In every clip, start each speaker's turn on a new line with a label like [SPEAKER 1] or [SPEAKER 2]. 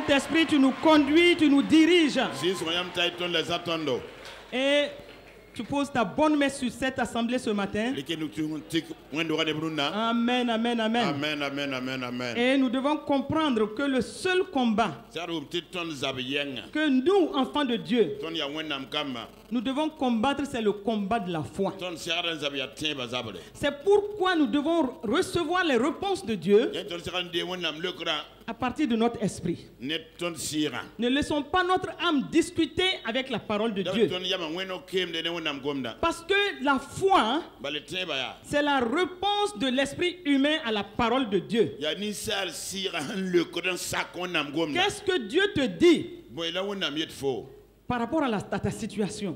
[SPEAKER 1] Saint-Esprit, tu nous conduis, tu nous diriges. Et tu poses ta bonne main sur cette assemblée ce matin. Amen, amen, amen.
[SPEAKER 2] Amen, amen, amen, amen.
[SPEAKER 1] Et nous devons comprendre que le seul combat que nous, enfants de Dieu, nous devons combattre, c'est le combat de la foi. C'est pourquoi nous devons recevoir les réponses de Dieu à partir de notre esprit. Ne laissons pas notre âme discuter avec la parole de Dieu. Parce que la foi, c'est la réponse de l'esprit humain à la parole de Dieu. Qu'est-ce que Dieu te dit par rapport à ta situation,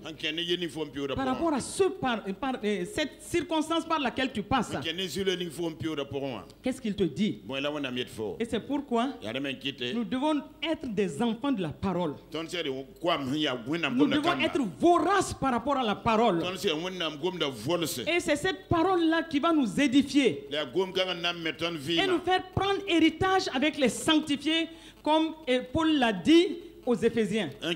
[SPEAKER 1] par rapport à cette circonstance par laquelle tu passes? Qu'est-ce qu'il te dit? Et c'est pourquoi nous devons être des enfants de la parole. Nous devons être voraces par rapport à la parole. Et c'est cette parole-là qui va nous édifier et nous faire prendre héritage avec les sanctifiés, comme Paul l'a dit aux Éphésiens. Et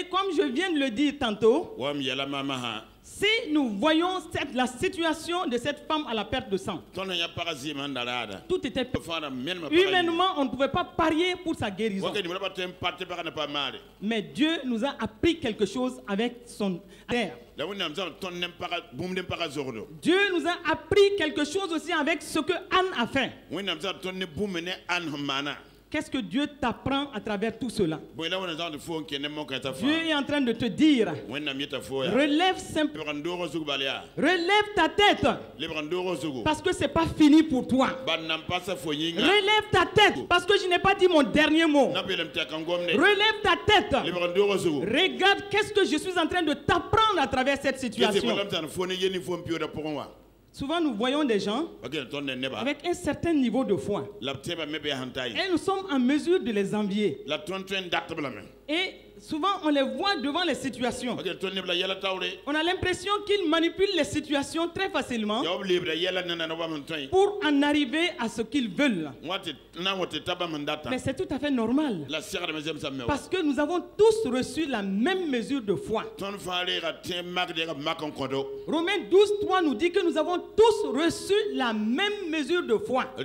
[SPEAKER 1] comme je viens de le dire tantôt, si nous voyons la situation de cette femme à la perte de sang, tout était humainement, on ne pouvait pas parier pour sa guérison. Mais Dieu nous a appris quelque chose avec son terre. Dieu nous a appris quelque chose aussi avec ce que Anne a fait. Qu'est-ce que Dieu t'apprend à travers tout cela? Dieu est en train de te dire, relève simplement, relève ta tête, parce que ce n'est pas fini pour toi. Relève ta tête, parce que je n'ai pas dit mon dernier mot. Relève ta tête. Regarde qu'est-ce que je suis en train de t'apprendre à travers cette situation. Souvent, nous voyons des gens avec un certain niveau de foi. Et nous sommes en mesure de les envier. Et souvent, on les voit devant les situations. On a l'impression qu'ils manipulent les situations très facilement pour en arriver à ce qu'ils veulent. Mais c'est tout à fait normal. Parce que nous avons tous reçu la même mesure de foi. Romains 12:3 nous dit que nous avons tous reçu la même mesure de foi. Ce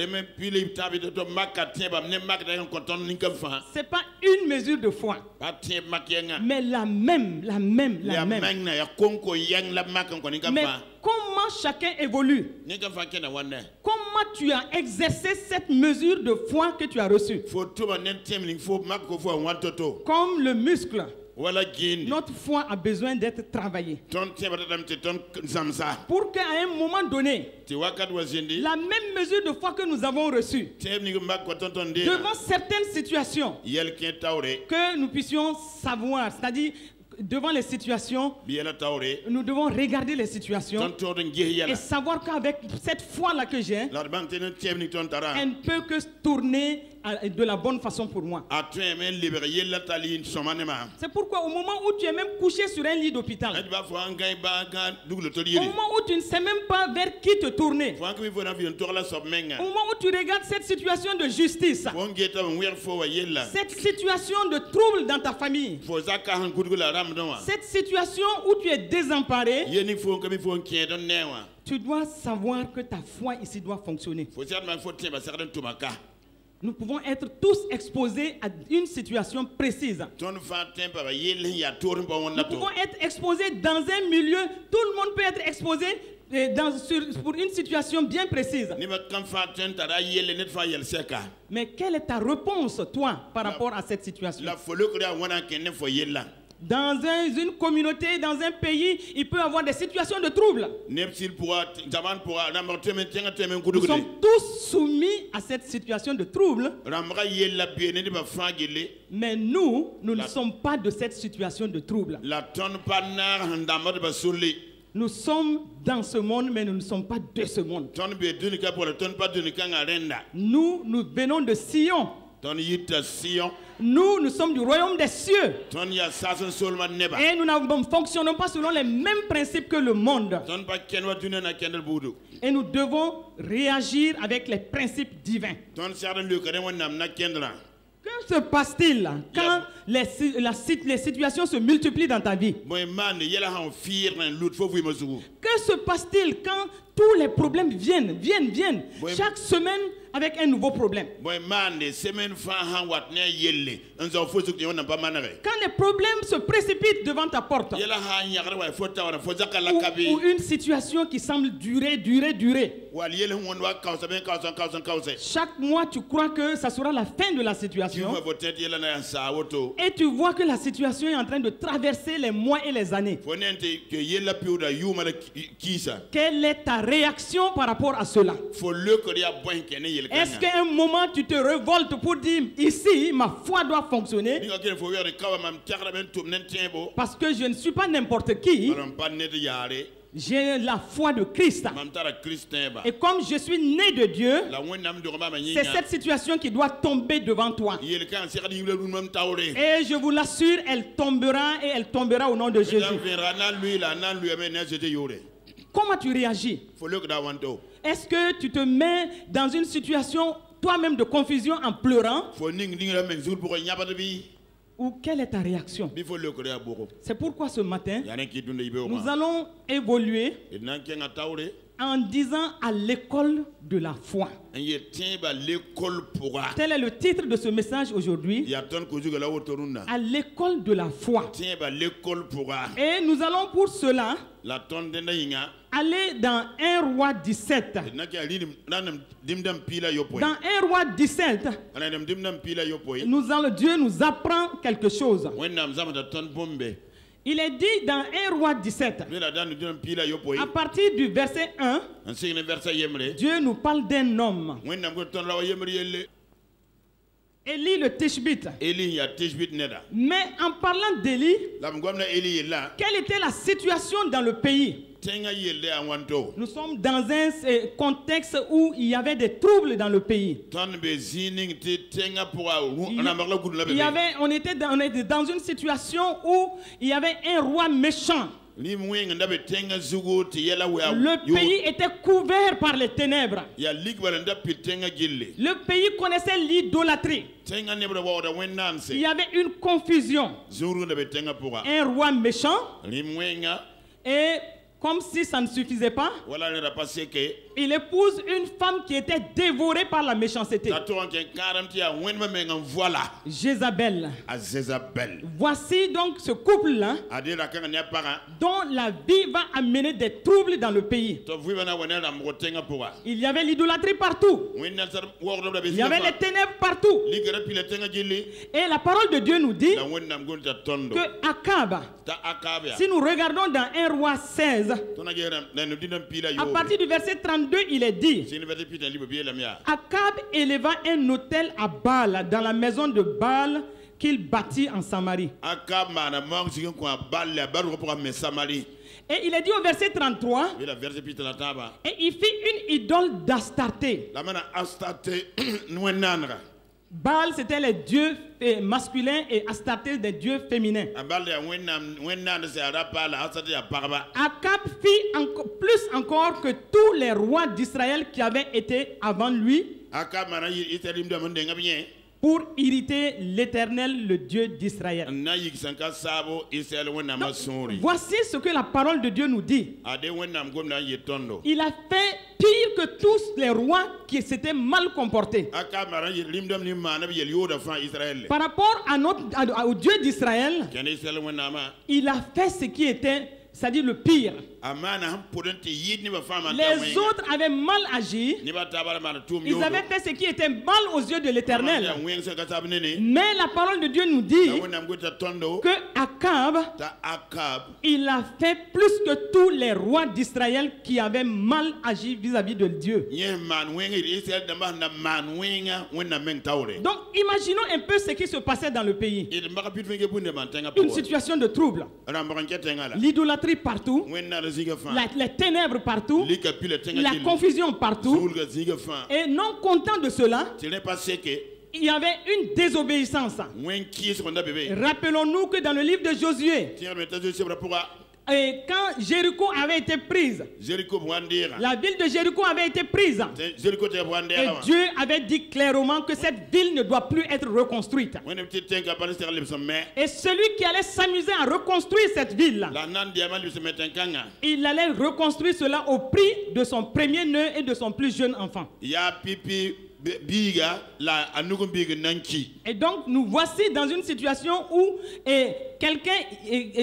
[SPEAKER 1] n'est pas une mesure de foi, mais la même. Mais comment chacun évolue? Comment tu as exercé cette mesure de foi que tu as reçue? Comme le muscle. Notre foi a besoin d'être travaillée pour qu'à un moment donné, la même mesure de foi que nous avons reçue devant certaines situations, que nous puissions savoir, c'est-à-dire devant les situations, nous devons regarder les situations et savoir qu'avec cette foi-là que j'ai, elle ne peut que se tourner de la bonne façon pour moi. C'est pourquoi au moment où tu es même couché sur un lit d'hôpital, au moment où tu ne sais même pas vers qui te tourner, au moment où tu regardes cette situation de justice, cette situation de trouble dans ta famille, cette situation où tu es désemparé, tu dois savoir que ta foi ici doit fonctionner. Nous pouvons être tous exposés à une situation précise. Nous pouvons être exposés dans un milieu, tout le monde peut être exposé pour une situation bien précise. Mais quelle est ta réponse, toi, par rapport à cette situation? Dans une communauté, dans un pays, il peut y avoir des situations de trouble. Nous sommes tous soumis à cette situation de trouble. Mais nous ne sommes pas de cette situation de trouble. Nous sommes dans ce monde, mais nous ne sommes pas de ce monde. Nous venons de Sion. Nous sommes du royaume des cieux. Et nous ne fonctionnons pas selon les mêmes principes que le monde. Et nous devons réagir avec les principes divins. Que se passe-t-il quand les situations se multiplient dans ta vie? Que se passe-t-il quand tous les problèmes viennent? Chaque semaine avec un nouveau problème. Quand les problèmes se précipitent devant ta porte, ou une situation qui semble durer. Chaque mois, tu crois que ça sera la fin de la situation. Et tu vois que la situation est en train de traverser les mois et les années. Quelle est ta réaction par rapport à cela? Est-ce qu'à un moment tu te révoltes pour dire ici ma foi doit fonctionner? Parce que je ne suis pas n'importe qui. J'ai la foi de Christ. Et comme je suis né de Dieu, c'est cette situation qui doit tomber devant toi. Et je vous l'assure, elle tombera au nom de Jésus. Comment tu réagis? Est-ce que tu te mets dans une situation toi-même de confusion en pleurant? Ou quelle est ta réaction? C'est pourquoi ce matin, nous allons évoluer en disant à l'école de la foi. Tel est le titre de ce message aujourd'hui. À l'école de la foi. Et nous allons pour cela aller dans 1 Roi 17. Dans 1 Roi 17, Dieu nous apprend quelque chose. Il est dit dans 1 Roi 17, à partir du verset 1, Dieu nous parle d'un homme. Élie le Tishbite. Mais en parlant d'Élie, quelle était la situation dans le pays? Nous sommes dans un contexte où il y avait des troubles dans le pays. On était dans une situation où il y avait un roi méchant. Le pays était couvert par les ténèbres. Le pays connaissait l'idolâtrie. Il y avait une confusion. Un roi méchant. Et comme si ça ne suffisait pas, il épouse une femme qui était dévorée par la méchanceté. Jézabel. Voici donc ce couple-là dont la vie va amener des troubles dans le pays. Il y avait l'idolâtrie partout. Il y avait les ténèbres partout. Et la parole de Dieu nous dit que Akab, si nous regardons dans 1 Roi 16, à partir du verset 32, il est dit: Akab éleva un autel à Baal dans la maison de Baal qu'il bâtit en Samarie. Et il est dit au verset 33, et il fit une idole d'Astarté. Baal, c'était les dieux masculins et Astarté des dieux féminins. Akab fit plus encore que tous les rois d'Israël qui avaient été avant lui pour irriter l'Éternel, le Dieu d'Israël. Voici ce que la parole de Dieu nous dit. Il a fait pire que tous les rois qui s'étaient mal comportés. Par rapport à au Dieu d'Israël, il a fait ce qui était, c'est-à-dire le pire. Les autres avaient mal agi. Ils avaient fait ce qui était mal aux yeux de l'Éternel. Mais la parole de Dieu nous dit que Akab, il a fait plus que tous les rois d'Israël qui avaient mal agi vis-à-vis de Dieu. Donc imaginons un peu ce qui se passait dans le pays. Une situation de trouble. L'idolâtrie partout. Les ténèbres partout, la confusion partout. Et non content de cela, il y avait une désobéissance. Rappelons-nous que dans le livre de Josué, et quand Jéricho avait été prise, la ville de Jéricho avait été prise, et Dieu avait dit clairement que cette ville ne doit plus être reconstruite. Et celui qui allait s'amuser à reconstruire cette ville, il allait reconstruire cela au prix de son premier-né et de son plus jeune enfant. Et donc nous voici dans une situation où quelqu'un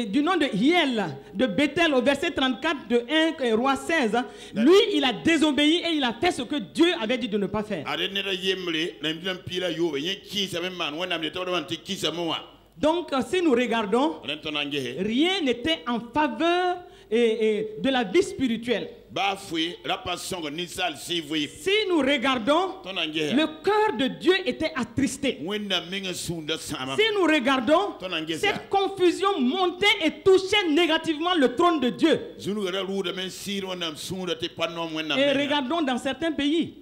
[SPEAKER 1] du nom de Hiel de Bethel au verset 34 de 1 Roi 16, lui il a désobéi et il a fait ce que Dieu avait dit de ne pas faire. Donc si nous regardons, rien n'était en faveur de la vie spirituelle. Si nous regardons, le cœur de Dieu était attristé. Si nous regardons, cette confusion montait et touchait négativement le trône de Dieu. Et regardons dans certains pays.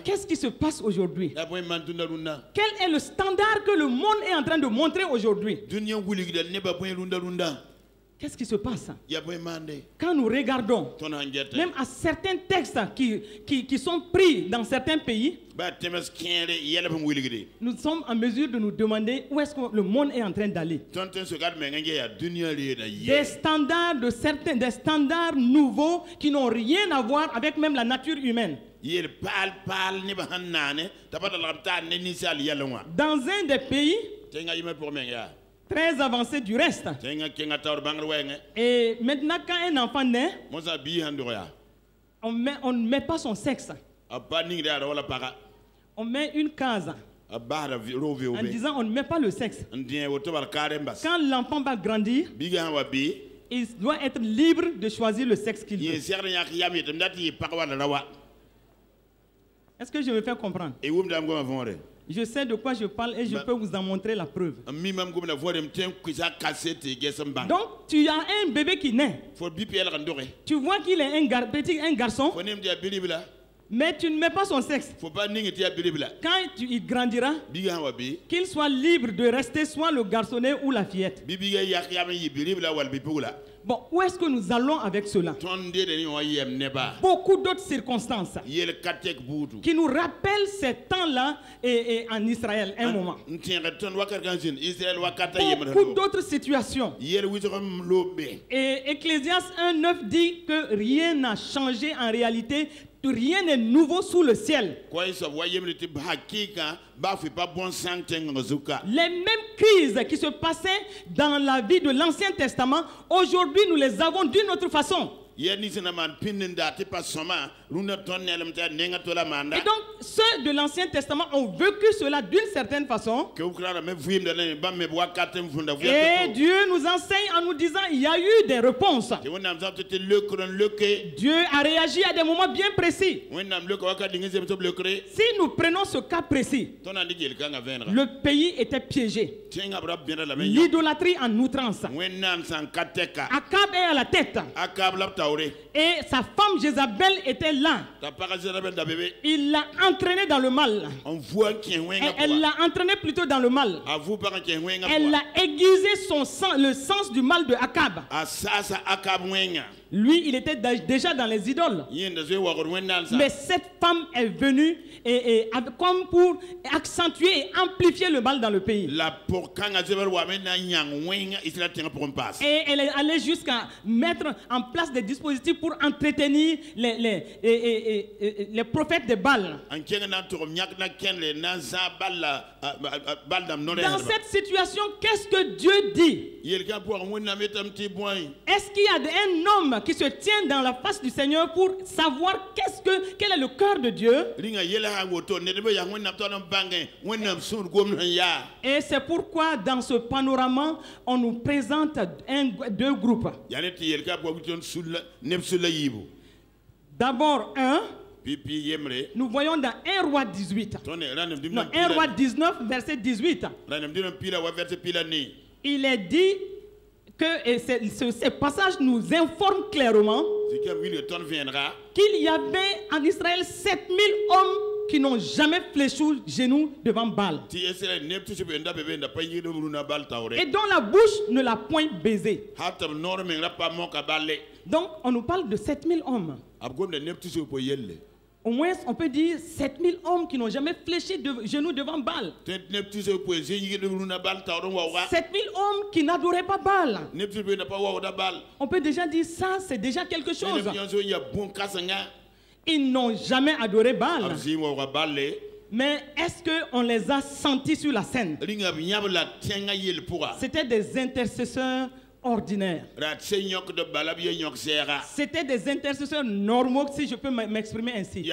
[SPEAKER 1] Qu'est-ce qui se passe aujourd'hui? Quel est le standard que le monde est en train de montrer aujourd'hui? Qu'est-ce qui se passe? Quand nous regardons, même à certains textes qui sont pris dans certains pays, nous sommes en mesure de nous demander où est-ce que le monde est en train d'aller. Des standards des standards nouveaux qui n'ont rien à voir avec même la nature humaine. Dans un des pays très avancé du reste. Et maintenant, quand un enfant naît, on ne met pas son sexe. On met une case en disant on ne met pas le sexe. Quand l'enfant va grandir, il doit être libre de choisir le sexe qu'il veut. Est-ce que je me fais comprendre? Je sais de quoi je parle et je peux vous en montrer la preuve. Donc, tu as un bébé qui naît. Tu vois qu'il est un garçon, mais tu ne mets pas son sexe. Quand il grandira, qu'il soit libre de rester soit le garçonnet ou la fillette. Bon, où est-ce que nous allons avec cela? Beaucoup d'autres circonstances qui nous rappellent ces temps-là en Israël, un moment. Beaucoup d'autres situations. Et Ecclésiaste 1:9 dit que rien n'a changé en réalité. Rien n'est nouveau sous le ciel. Les mêmes crises qui se passaient dans la vie de l'Ancien Testament, aujourd'hui nous les avons d'une autre façon. Et donc, ceux de l'Ancien Testament ont vécu cela d'une certaine façon. Et Dieu nous enseigne en nous disant il y a eu des réponses. Dieu a réagi à des moments bien précis. Si nous prenons ce cas précis, le pays était piégé. L'idolâtrie en outrance. Akab est à la tête. Et sa femme Jézabel était là. Il l'a entraîné dans le mal. Elle l'a entraîné plutôt dans le mal. Elle a aiguisé le sens du mal de Akab. Lui, il était déjà dans les idoles. Mais cette femme est venue comme pour accentuer et amplifier le mal dans le pays. Et elle est allée jusqu'à mettre en place des dispositifs pour entretenir les prophètes de Baal. Dans cette situation, qu'est-ce que Dieu dit? Est-ce qu'il y a un homme qui se tient dans la face du Seigneur pour savoir quel est le cœur de Dieu? Et c'est pourquoi dans ce panorama, on nous présente deux groupes. D'abord, nous voyons dans 1 Roi 18. Non, 1 Roi 19, verset 18. Il est dit que ce passage nous informe clairement qu'il y avait en Israël 7000 hommes qui n'ont jamais fléchi le genou devant Baal. Et dont la bouche ne l'a point baisé. Donc, on nous parle de 7000 hommes. Au moins, on peut dire 7000 hommes qui n'ont jamais fléchi de genoux devant Baal. 7000 hommes qui n'adoraient pas Baal. On peut déjà dire ça, c'est déjà quelque chose. Ils n'ont jamais adoré Baal. Mais est-ce qu'on les a sentis sur la scène? C'était des intercesseurs ordinaires. C'était des intercesseurs normaux, si je peux m'exprimer ainsi.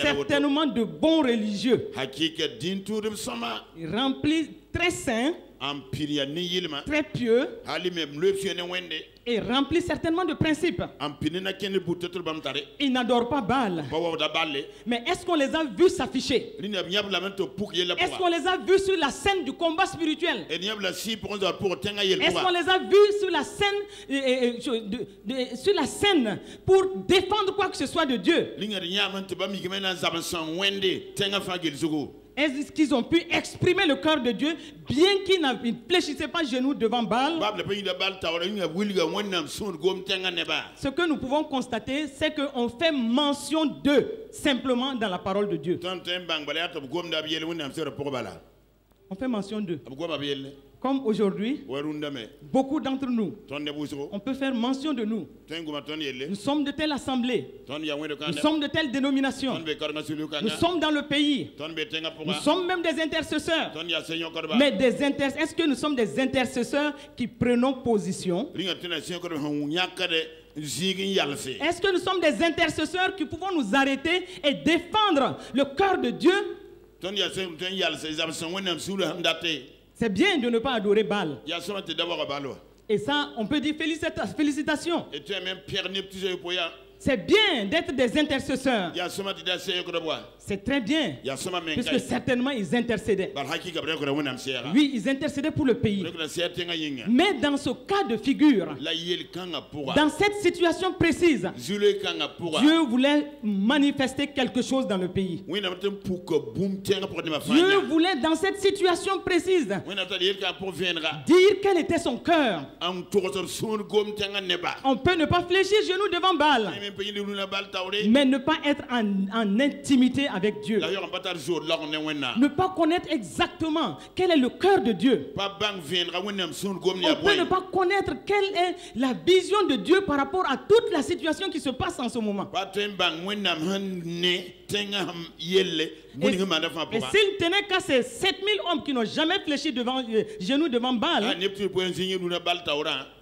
[SPEAKER 1] Certainement de bons religieux. Remplis, très saints, très pieux, et remplis certainement de principes. Ils n'adorent pas Baal. Mais est-ce qu'on les a vus s'afficher? Est-ce qu'on les a vus sur la scène du combat spirituel? Est-ce qu'on les a vus sur la scène, sur la scène pour défendre quoi que ce soit de Dieu? Est-ce qu'ils ont pu exprimer le cœur de Dieu bien qu'ils ne fléchissaient pas genoux devant Baal? Ce que nous pouvons constater, c'est qu'on fait mention d'eux simplement dans la parole de Dieu. On fait mention d'eux. Comme aujourd'hui, beaucoup d'entre nous, on peut faire mention de nous. Nous sommes de telle assemblée. Nous sommes de telle dénomination. Nous sommes dans le pays. Nous sommes même des intercesseurs. Mais est-ce que nous sommes des intercesseurs qui prenons position? Est-ce que nous sommes des intercesseurs qui pouvons nous arrêter et défendre le cœur de Dieu? C'est bien de ne pas adorer Baal. Et ça, on peut dire félicitations. C'est bien d'être des intercesseurs. C'est très bien. Puisque certainement ils intercédaient. Oui, ils intercédaient pour le pays. Mais dans ce cas de figure, dans cette situation précise, Dieu voulait manifester quelque chose dans le pays. Dieu voulait dans cette situation précise dire quel était son cœur. On peut ne pas fléchir genoux devant Baal, mais ne pas être en intimité avec Dieu. Ne pas connaître exactement quel est le cœur de Dieu. On peut ne pas connaître quelle est la vision de Dieu par rapport à toute la situation qui se passe en ce moment. Et s'il tenait qu'à ces 7000 hommes qui n'ont jamais fléchi genoux devant Baal,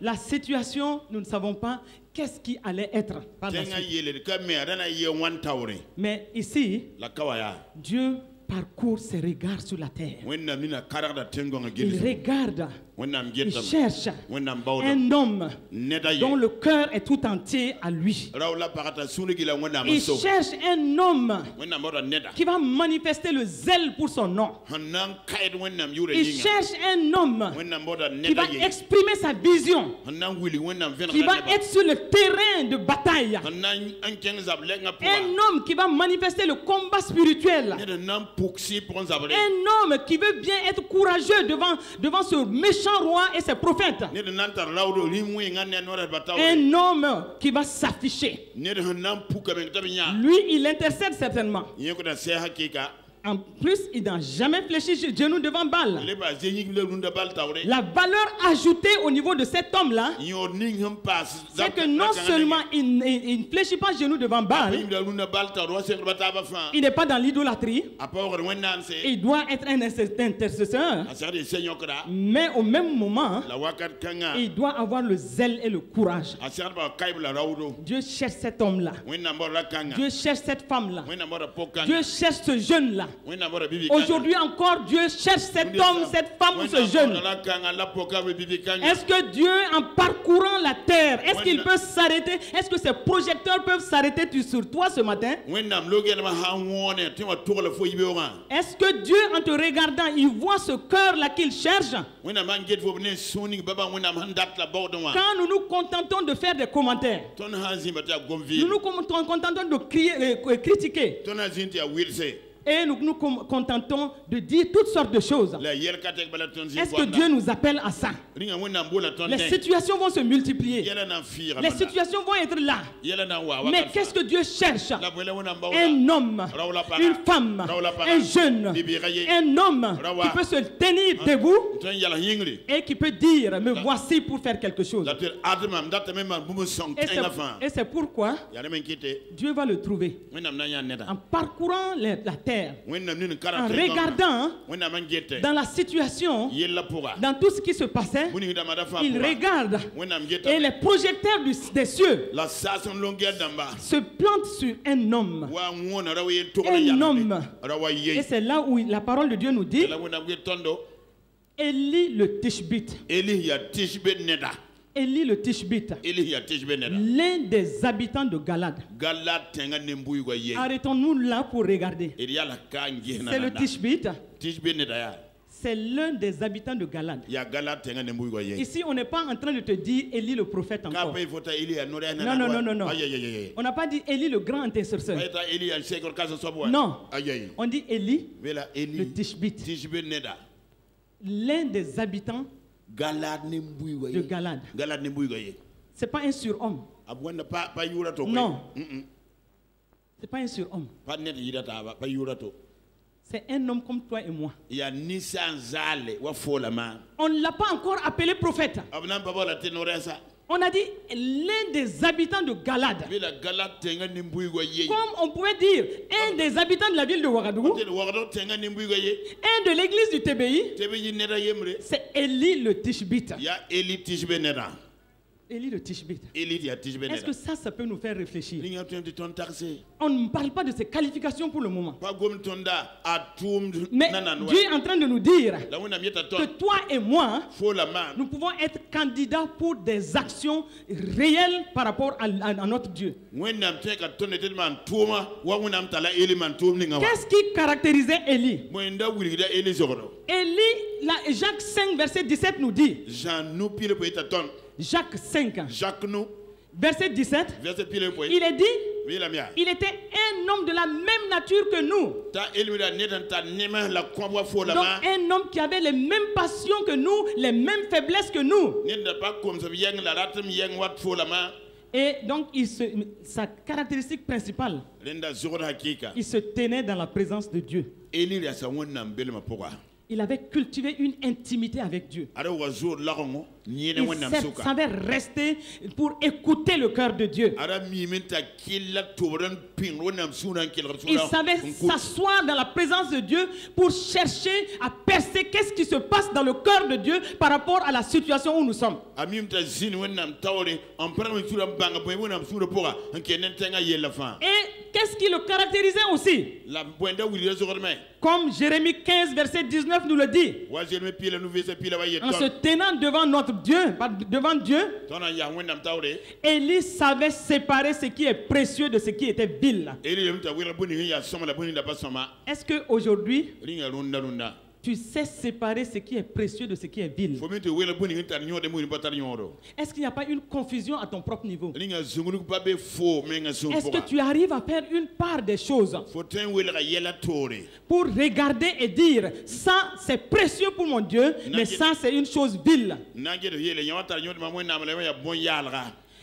[SPEAKER 1] la situation, nous ne savons pas qu'est-ce qui allait être par la suite. Mais ici, Dieu parcourt ses regards sur la terre. Il regarde, il cherche un homme dont le cœur est tout entier à lui. Il cherche un homme qui va manifester le zèle pour son nom. Il cherche un homme qui va exprimer sa vision, qui va être sur le terrain de bataille. Un homme qui va manifester le combat spirituel. Un homme qui veut bien être courageux devant ce méchant roi et ses prophètes. Un homme qui va s'afficher. Lui, il intercède certainement. En plus, il n'a jamais fléchi genoux devant Baal. La valeur ajoutée au niveau de cet homme-là, c'est que non seulement il ne fléchit pas genoux devant Baal, il n'est pas dans l'idolâtrie, il doit être un intercesseur, mais au même moment, il doit avoir le zèle et le courage. Dieu cherche cet homme-là. Dieu cherche cette femme-là. Dieu cherche ce jeune-là. Aujourd'hui encore, Dieu cherche cet homme, cette femme ou ce jeune. Est-ce que Dieu, en parcourant la terre, est-ce qu'il peut s'arrêter? Est-ce que ses projecteurs peuvent s'arrêter sur toi ce matin? Est-ce que Dieu, en te regardant, il voit ce cœur-là qu'il cherche? Quand nous nous contentons de faire des commentaires, nous nous contentons de critiquer, et nous nous contentons de dire toutes sortes de choses. Est-ce que Dieu nous appelle à ça? Les situations vont se multiplier. Les situations vont être là. Mais qu'est-ce que Dieu cherche? Un homme, une femme, un jeune, un homme qui peut se tenir debout et qui peut dire, me voici pour faire quelque chose. Et c'est pourquoi Dieu va le trouver en parcourant la terre, en regardant dans la situation, dans tout ce qui se passait. Il regarde et les projecteurs des cieux se plantent sur un homme. Un homme. Et c'est là où la parole de Dieu nous dit, Élie le Tishbite. Élie le Tishbite, l'un des habitants de Galade. Arrêtons-nous là pour regarder. C'est le Tishbite. C'est l'un des habitants de Galade. Ici, on n'est pas en train de te dire Élie le prophète encore. Non. On n'a pas dit Élie le grand intercesseur. Non. On dit Élie le Tishbite. L'un des habitants de Galade. C'est pas un surhomme. Non. C'est pas un surhomme. C'est un homme comme toi et moi. On ne l'a pas encore appelé prophète. On a dit l'un des habitants de Galade. Comme on pouvait dire un des habitants de la ville de Ouagadougou, un de l'église du TBI, c'est Élie le Tishbite. Élie le Tishbite. Est-ce que ça peut nous faire réfléchir? On ne parle pas de ses qualifications pour le moment. Mais Dieu est en train de nous dire que toi et moi, nous pouvons être candidats pour des actions réelles par rapport à notre Dieu. Qu'est-ce qui caractérisait Élie? Élie, Jacques 5, verset 17 nous dit. Jacques 5, verset 17, il est dit, il était un homme de la même nature que nous. Donc un homme qui avait les mêmes passions que nous, les mêmes faiblesses que nous. Et donc sa caractéristique principale, il se tenait dans la présence de Dieu. Il avait cultivé une intimité avec Dieu. Il savait rester pour écouter le cœur de Dieu. Il savait s'asseoir dans la présence de Dieu pour chercher à percer qu'est-ce qui se passe dans le cœur de Dieu par rapport à la situation où nous sommes. Et qu'est-ce qui le caractérisait aussi? Comme Jérémie 15, verset 19 nous le dit. En se tenant devant notre Dieu, devant Dieu, Élie savait séparer ce qui est précieux de ce qui était vil. Est-ce qu'aujourd'hui, tu sais séparer ce qui est précieux de ce qui est vil? Est-ce qu'il n'y a pas une confusion à ton propre niveau? Est-ce que tu arrives à faire une part des choses pour regarder et dire ça c'est précieux pour mon Dieu, mais ça c'est une chose vile?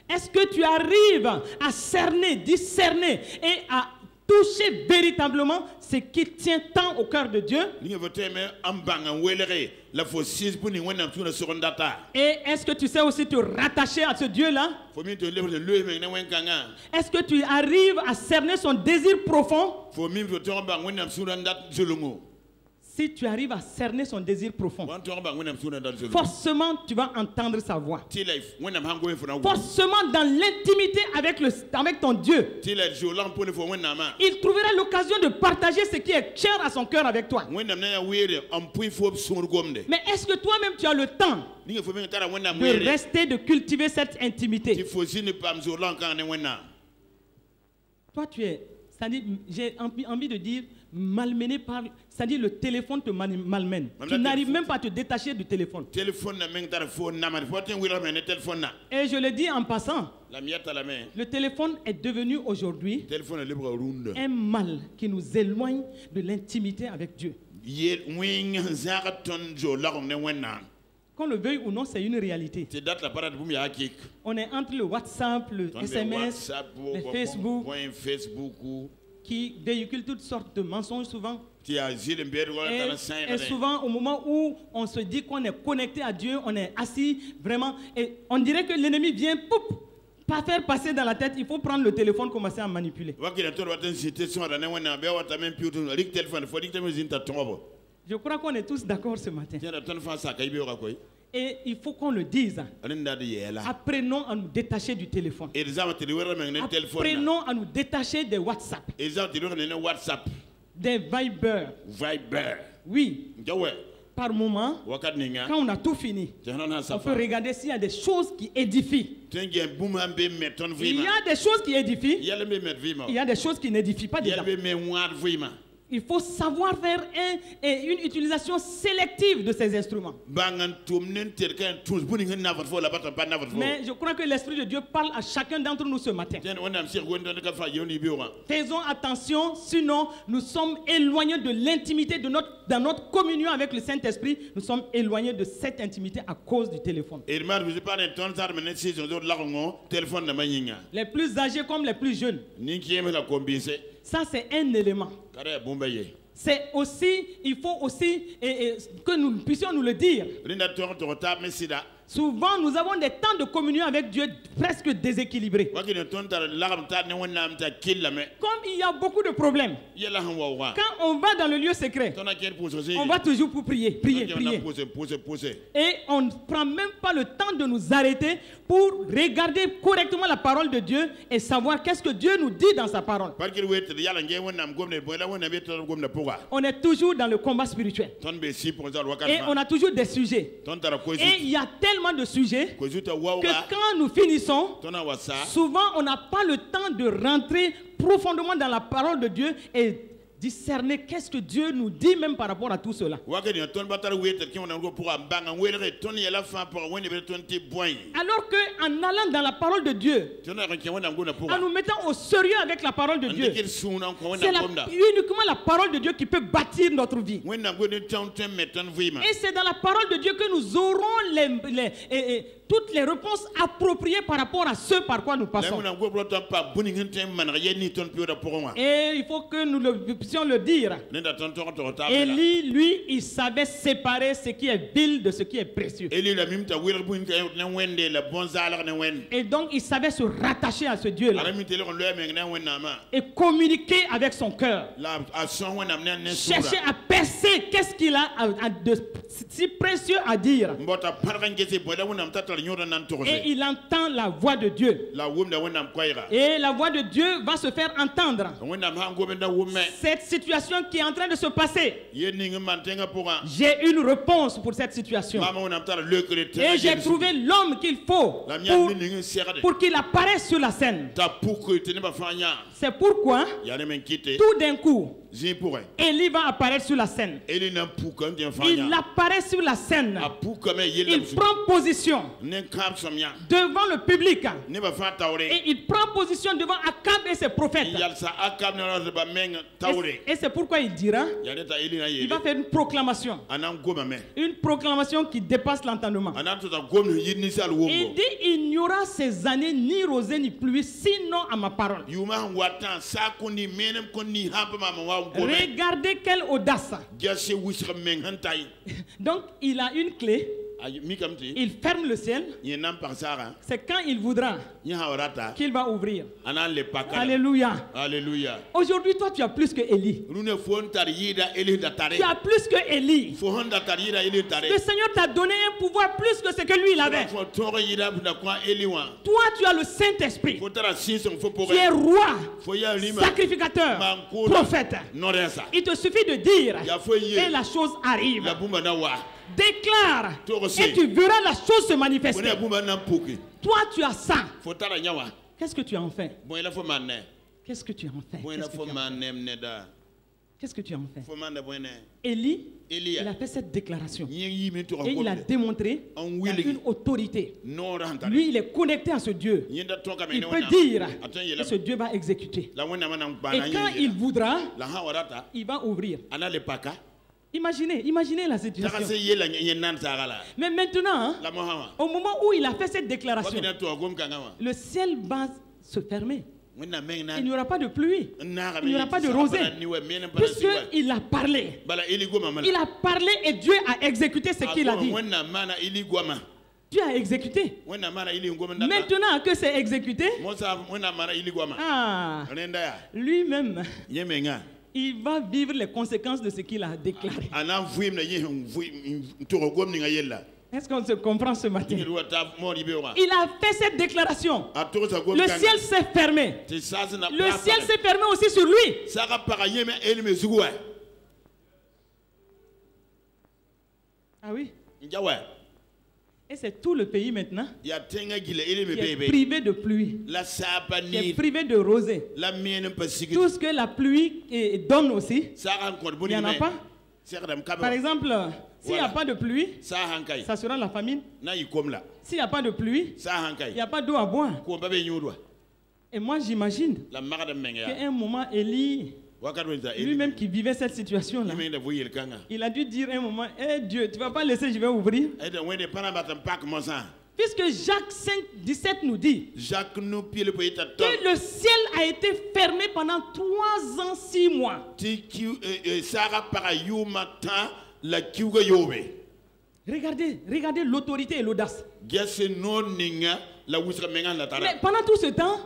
[SPEAKER 1] Est-ce que tu arrives à cerner, discerner et à toucher véritablement ce qui tient tant au cœur de Dieu? Et est-ce que tu sais aussi te rattacher à ce Dieu-là? Est-ce que tu arrives à cerner son désir profond? Si tu arrives à cerner son désir profond, forcément tu vas entendre sa voix. Forcément dans l'intimité avec ton Dieu, il trouvera l'occasion de partager ce qui est cher à son cœur avec toi. Mais est-ce que toi-même tu as le temps de rester, de cultiver cette intimité? Toi tu es, c'est-à-dire, j'ai envie de dire, malmené par, c'est-à-dire le téléphone te malmène. Tu n'arrives même pas à te détacher du téléphone. Et je le dis en passant, le téléphone est devenu aujourd'hui un mal qui nous éloigne de l'intimité avec Dieu. Qu'on le veuille ou non, c'est une réalité. On est entre le WhatsApp, le SMS, le Facebook, qui véhiculent toutes sortes de mensonges souvent. Et souvent, au moment où on se dit qu'on est connecté à Dieu, on est assis vraiment, et on dirait que l'ennemi vient, pas faire passer dans la tête, il faut prendre le téléphone, commencer à manipuler. Je crois qu'on est tous d'accord ce matin. Et il faut qu'on le dise. Apprenons à nous détacher du téléphone. Apprenons à nous détacher des WhatsApp. Des Viber. Oui. Par moment, quand on a tout fini, on peut regarder s'il y a des choses qui édifient. Il y a des choses qui édifient. Il y a des choses qui n'édifient pas déjà. Il faut savoir faire une utilisation sélective de ces instruments. Mais je crois que l'Esprit de Dieu parle à chacun d'entre nous ce matin. Faisons attention, sinon nous sommes éloignés de l'intimité dans notre communion avec le Saint-Esprit. Nous sommes éloignés de cette intimité à cause du téléphone. Les plus âgés comme les plus jeunes. Ça, c'est un élément. C'est aussi, il faut aussi que nous puissions nous le dire. Souvent, nous avons des temps de communion avec Dieu presque déséquilibrés. Comme il y a beaucoup de problèmes, quand on va dans le lieu secret, on va toujours pour prier. Et on ne prend même pas le temps de nous arrêter pour regarder correctement la parole de Dieu et savoir qu'est-ce que Dieu nous dit dans sa parole. On est toujours dans le combat spirituel. Et on a toujours des sujets. Et il y a tellement de sujets que quand nous finissons, souvent on n'a pas le temps de rentrer profondément dans la parole de Dieu et discerner qu'est-ce que Dieu nous dit même par rapport à tout cela. Alors qu'en allant dans la parole de Dieu, en nous mettant au sérieux avec la parole de Dieu, c'est uniquement la parole de Dieu qui peut bâtir notre vie. Et c'est dans la parole de Dieu que nous aurons toutes les réponses appropriées par rapport à ce par quoi nous passons. Et il faut que nous puissions le dire. Élie, lui, il savait séparer ce qui est vil de ce qui est précieux. Et donc, il savait se rattacher à ce Dieu-là et communiquer avec son cœur. Chercher à percer qu'est-ce qu'il a de si précieux à dire. Et il entend la voix de Dieu. Et la voix de Dieu va se faire entendre. Cette situation qui est en train de se passer, j'ai une réponse pour cette situation. Et j'ai trouvé l'homme qu'il faut pour qu'il apparaisse sur la scène. C'est pourquoi, tout d'un coup, Élie va apparaître sur la scène. Il apparaît sur la scène. Il prend position devant le public. Et il prend position devant Akab et ses prophètes. Et c'est pourquoi il dira, il va faire une proclamation. Une proclamation qui dépasse l'entendement. Il dit, il n'y aura ces années ni rosée ni pluie, sinon à ma parole. Regardez quelle audace. Donc il a une clé. il ferme le ciel. C'est quand il voudra qu'il va ouvrir. Alléluia.
[SPEAKER 2] Alléluia.
[SPEAKER 1] Aujourd'hui, toi, tu as plus que Élie. Tu as plus que Élie. Le Seigneur t'a donné un pouvoir plus que ce que lui il avait. Toi, tu as le Saint-Esprit. Tu es roi, sacrificateur, prophète. Il te suffit de dire et la chose arrive. Déclare et tu verras la chose se manifester. Toi, tu as ça. Qu'est-ce que tu en fais? Qu'est-ce que tu en fais? Qu'est-ce que tu en fais? Élie, il a fait cette déclaration et il a démontré qu'il y a une autorité. Lui, il est connecté à ce Dieu. Il peut dire que ce Dieu va exécuter. Et quand il voudra, il va ouvrir. Imaginez la situation. Mais maintenant, au moment où il a fait cette déclaration, le ciel va se fermer. Il n'y aura pas de pluie. Il n'y aura pas de rosée. Puisqu'il a parlé. Il a parlé et Dieu a exécuté ce qu'il a dit. Dieu a exécuté. Maintenant que c'est exécuté, lui-même, il va vivre les conséquences de ce qu'il a déclaré. Est-ce qu'on se comprend ce matin? Il a fait cette déclaration. Le ciel s'est fermé. Le ciel s'est fermé aussi sur lui. Ah oui. Et c'est tout le pays maintenant qui est privé de pluie, qui est privé de rosée. Tout ce que la pluie donne aussi, il n'y en a pas. Par exemple, s'il n'y a pas de pluie, ça sera la famine. S'il n'y a pas de pluie, il n'y a pas d'eau à boire. Et moi j'imagine qu'à un moment, Élie, lui-même qui vivait cette situation-là, il a dû dire un moment, Dieu, tu ne vas pas laisser, je vais ouvrir. Puisque Jacques 5, 17 nous dit que le ciel a été fermé pendant 3 ans, 6 mois. Regardez l'autorité et l'audace. Mais pendant tout ce temps,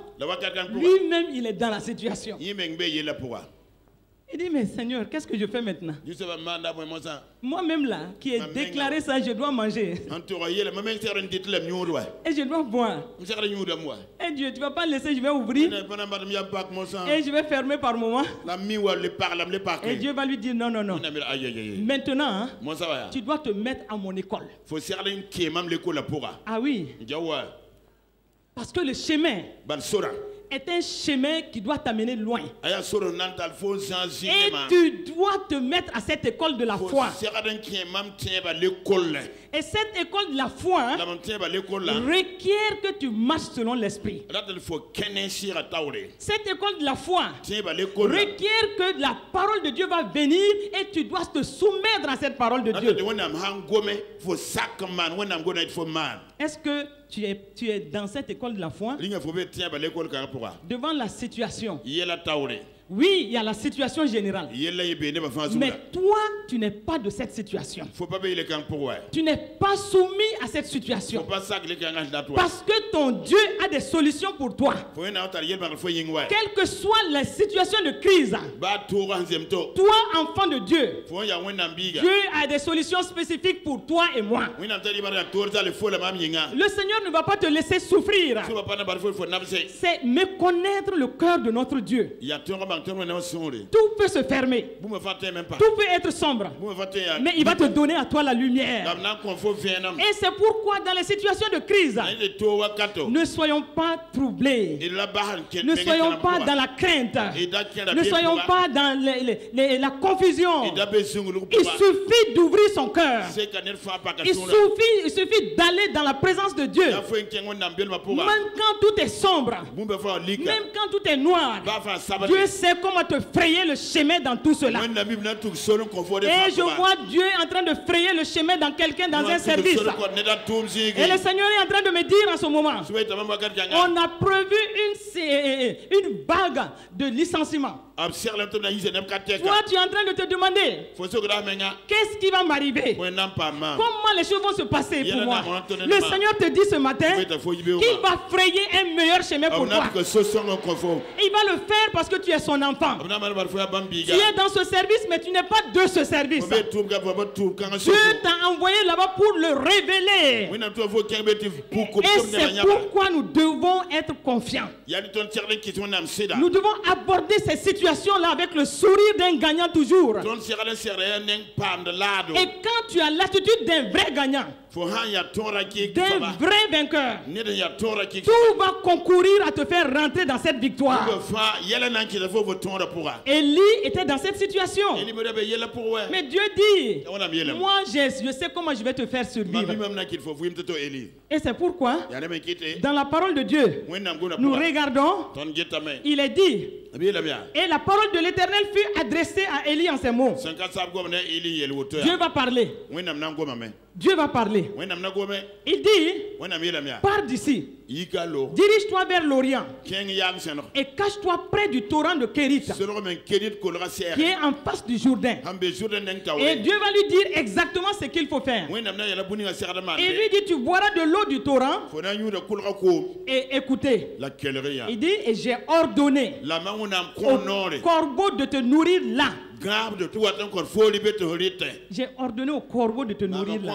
[SPEAKER 1] lui-même il est dans la situation. Il dit, mais Seigneur, qu'est-ce que je fais maintenant? Moi-même là, qui ai déclaré ça, je dois manger. Et je dois boire. Et Dieu, tu ne vas pas laisser, je vais ouvrir. Et je vais fermer par moment. Et Dieu va lui dire, non. Maintenant, tu dois te mettre à mon école. Ah oui. Parce que le chemin est un chemin qui doit t'amener loin. Et tu dois te mettre à cette école de la foi. Et cette école de la foi requiert que tu marches selon l'esprit. Cette école de la foi requiert que la parole de Dieu va venir et tu dois te soumettre à cette parole de Dieu. Est-ce que tu es dans cette école de la foi? Devant la situation. Oui, il y a la situation générale. Mais toi, tu n'es pas de cette situation. Tu n'es pas soumis à cette situation. Parce que ton Dieu a des solutions pour toi. Quelle que soit la situation de crise, toi, enfant de Dieu, Dieu a des solutions spécifiques pour toi et moi. Le Seigneur ne va pas te laisser souffrir. C'est méconnaître le cœur de notre Dieu. Tout peut se fermer. Tout peut être sombre. Mais il va te donner à toi la lumière. Et c'est pourquoi dans les situations de crise, ne soyons pas troublés. Ne soyons pas dans la crainte. Ne soyons pas dans la confusion. Il suffit d'ouvrir son cœur. Il suffit d'aller dans la présence de Dieu. Même quand tout est sombre, même quand tout est noir, Dieu sait sait comment te frayer le chemin dans tout cela. Et je vois Dieu en train de frayer le chemin dans quelqu'un dans un service. Et le Seigneur est en train de me dire en ce moment, on a prévu une bague de licenciement. Toi, tu es en train de te demander, qu'est-ce qui va m'arriver? Comment les choses vont se passer pour moi? Le Seigneur te dit ce matin qu'il va frayer un meilleur chemin pour toi. Il va le faire parce que tu es son enfant. Tu es dans ce service, mais tu n'es pas de ce service. Dieu t'a envoyé là-bas pour le révéler. Et c'est pourquoi nous devons être confiants. Nous devons aborder ces situations-là avec le sourire d'un gagnant toujours. Et quand tu as l'attitude d'un vrai gagnant, d'un vrai vainqueur, tout va concourir à te faire rentrer dans cette victoire. Élie était dans cette situation. Mais Dieu dit, moi je sais comment je vais te faire survivre. Et c'est pourquoi dans la parole de Dieu, nous regardons, il est dit, et la parole de l'Éternel fut adressée à Élie en ces mots. Dieu va parler. Dieu va parler. Il dit, pars d'ici, dirige-toi vers l'Orient et cache-toi près du torrent de Kérit qui est en face du Jourdain. Et Dieu va lui dire exactement ce qu'il faut faire. Et lui dit, tu boiras de l'eau du torrent. Et écoutez, il dit, et j'ai ordonné au corbeau de te nourrir là. J'ai ordonné au corbeau de te nourrir là.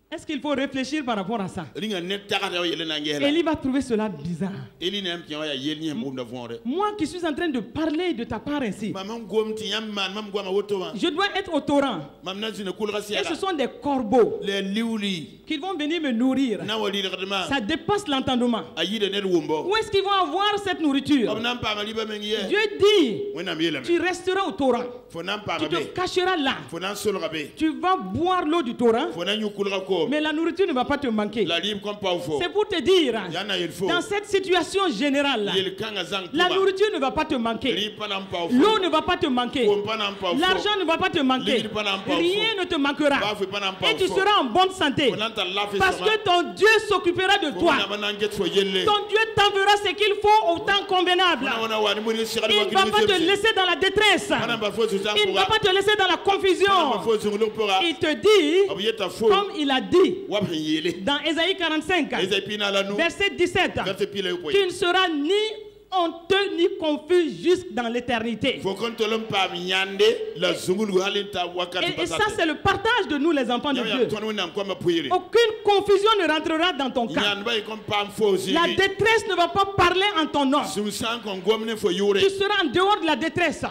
[SPEAKER 1] Est-ce qu'il faut réfléchir par rapport à ça? Élie va trouver cela bizarre. Moi qui suis en train de parler de ta part ainsi, je dois être au torrent. Et ce sont des corbeaux qui vont venir me nourrir. Ça dépasse l'entendement. Où est-ce qu'ils vont avoir cette nourriture? Dieu dit, tu resteras au torrent. Tu te cacheras là. Tu vas boire l'eau du torrent. Mais la nourriture ne va pas te manquer. C'est pour te dire, dans cette situation générale, la nourriture ne va pas te manquer. L'eau ne va pas te manquer. L'argent ne va pas te manquer. Rien ne te manquera. Et tu seras en bonne santé. Parce que ton Dieu s'occupera de toi. Ton Dieu t'enverra ce qu'il faut au temps convenable. Il ne va pas te laisser dans la détresse. Il ne va pas te laisser dans la confusion. Il te dit, comme il a dit dans Ésaïe 45, verset 17, tu ne seras ni honteux ni confus jusque dans l'éternité. Et ça, c'est le partage de nous, les enfants de Dieu. Aucune confusion ne rentrera dans ton cas. La détresse ne va pas parler en ton nom. Tu seras en dehors de la détresse.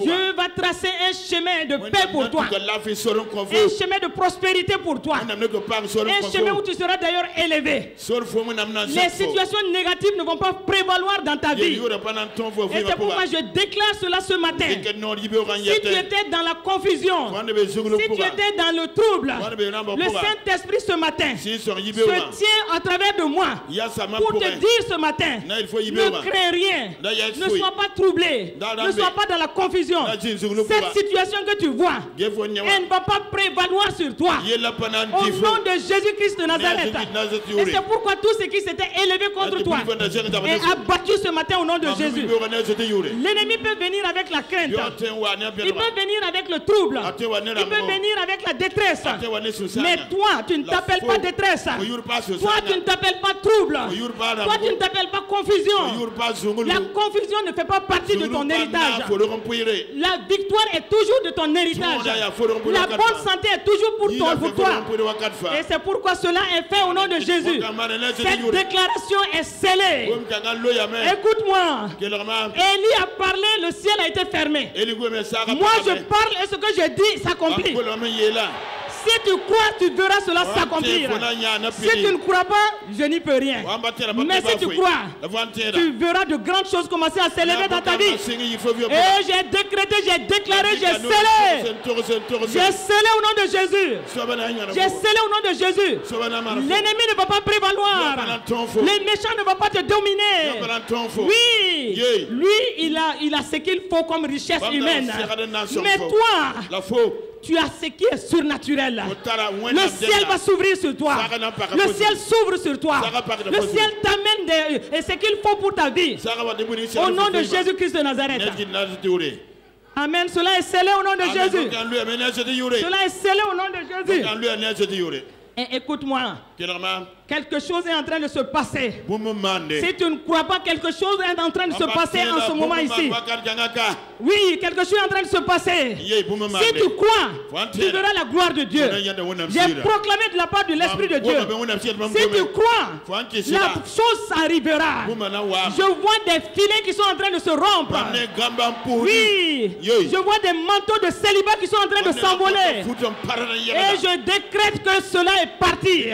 [SPEAKER 1] Dieu va tracer un chemin de paix pour toi, un chemin de prospérité pour toi, un chemin où tu seras d'ailleurs élevé. Les situations négatives ne vont pas prévaloir dans ta vie. Et c'est pourquoi je déclare cela ce matin. Si tu étais dans la confusion, si tu étais dans le trouble, le Saint-Esprit ce matin se tient à travers de moi pour te dire ce matin, ne crains rien, ne sois pas troublé, ne sois pas dans la confusion. Cette situation que tu vois, elle ne va pas prévaloir sur toi. Au nom de Jésus-Christ de Nazareth. Et c'est pourquoi tout ce qui s'était élevé contre toi est abattu ce matin au nom de Jésus. L'ennemi peut venir avec la crainte. Il peut venir avec le trouble. Il peut venir avec la détresse. Mais toi, tu ne t'appelles pas détresse. Toi, tu ne t'appelles pas trouble. Toi, tu ne t'appelles pas confusion. La confusion ne fait pas partie de ton héritage. La victoire est toujours de ton héritage. La bonne santé est toujours pour toi. Et c'est pourquoi cela est fait au nom de Jésus. Cette déclaration est scellée. Écoute-moi. Élie a parlé, le ciel a été fermé. Moi je parle et ce que je dis s'accomplit. Si tu crois, tu verras cela s'accomplir. Si tu ne crois pas, je n'y peux rien. Mais si tu crois, tu verras de grandes choses commencer à s'élever dans ta vie. Et j'ai décrété, j'ai déclaré, j'ai scellé. J'ai scellé au nom de Jésus. J'ai scellé au nom de Jésus. L'ennemi ne va pas prévaloir. Les méchants ne vont pas te dominer. Oui, lui, il a ce qu'il faut comme richesse humaine. Mais toi, tu as ce qui est surnaturel. Le ciel va s'ouvrir sur toi. Le ciel s'ouvre sur toi. Le ciel t'amène ce qu'il faut pour ta vie. Au nom de Jésus-Christ de Nazareth. Amen. Cela est scellé au nom de Jésus. Cela est scellé au nom de Jésus. Et écoute-moi. Quelque chose est en train de se passer. Si tu ne crois pas, quelque chose est en train de se passer en ce moment ici. Oui, quelque chose est en train de se passer. Si tu crois, tu verras la gloire de Dieu. J'ai proclamé de la part de l'Esprit de Dieu. Si tu crois, la chose arrivera. Je vois des filets qui sont en train de se rompre. Oui, je vois des manteaux de célibat qui sont en train de s'envoler. Et je décrète que cela est parti.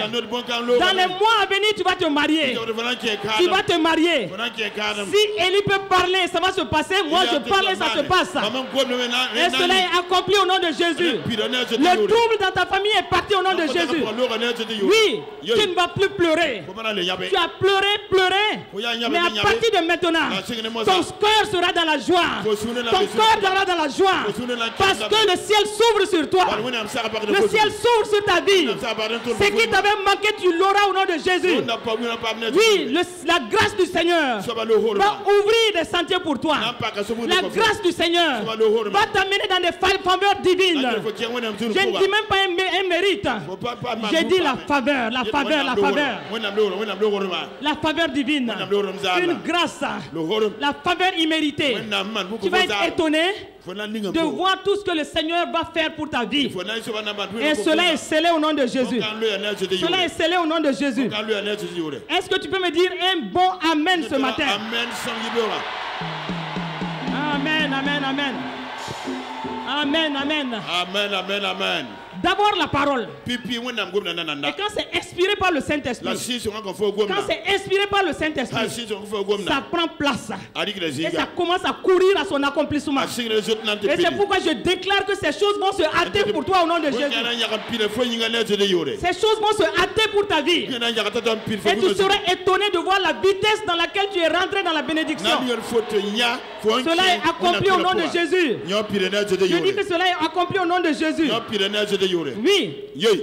[SPEAKER 1] Dans les mois à venir, tu vas te marier. Tu vas te marier. Si Élie peut parler, ça va se passer. Moi, je parle et ça se passe. Et cela est accompli au nom de Jésus. Le trouble dans ta famille est parti au nom de Jésus. Oui, tu ne vas plus pleurer. Tu as pleuré. Mais à partir de maintenant, ton cœur sera dans la joie. Ton cœur sera dans la joie. Parce que le ciel s'ouvre sur toi. Le ciel s'ouvre sur ta vie. Ce qui t'avait manqué, tu l'auras au nom de Jésus. Oui, la grâce du Seigneur va ouvrir des sentiers pour toi. La grâce du Seigneur va t'amener dans des faveurs divines. Je ne dis même pas un mérite. J'ai dit la faveur. La faveur divine. Une grâce. La faveur imméritée. Tu vas être étonné de voir tout ce que le Seigneur va faire pour ta vie. Et cela est scellé au nom de Jésus. Cela est scellé au nom de Jésus. Est-ce que tu peux me dire un bon amen ce matin? Amen, amen, amen. Amen, amen. Amen, amen, amen. D'abord la parole. Et quand c'est inspiré par le Saint-Esprit, ça prend place. Et ça commence à courir à son accomplissement. Et c'est pourquoi je déclare que ces choses vont se hâter pour toi au nom de Jésus. Ces choses vont se hâter pour ta vie. Et tu seras étonné de voir la vitesse dans laquelle tu es rentré dans la bénédiction. Cela est accompli au nom de Jésus. Je dis que cela est accompli au nom de Jésus. Oui,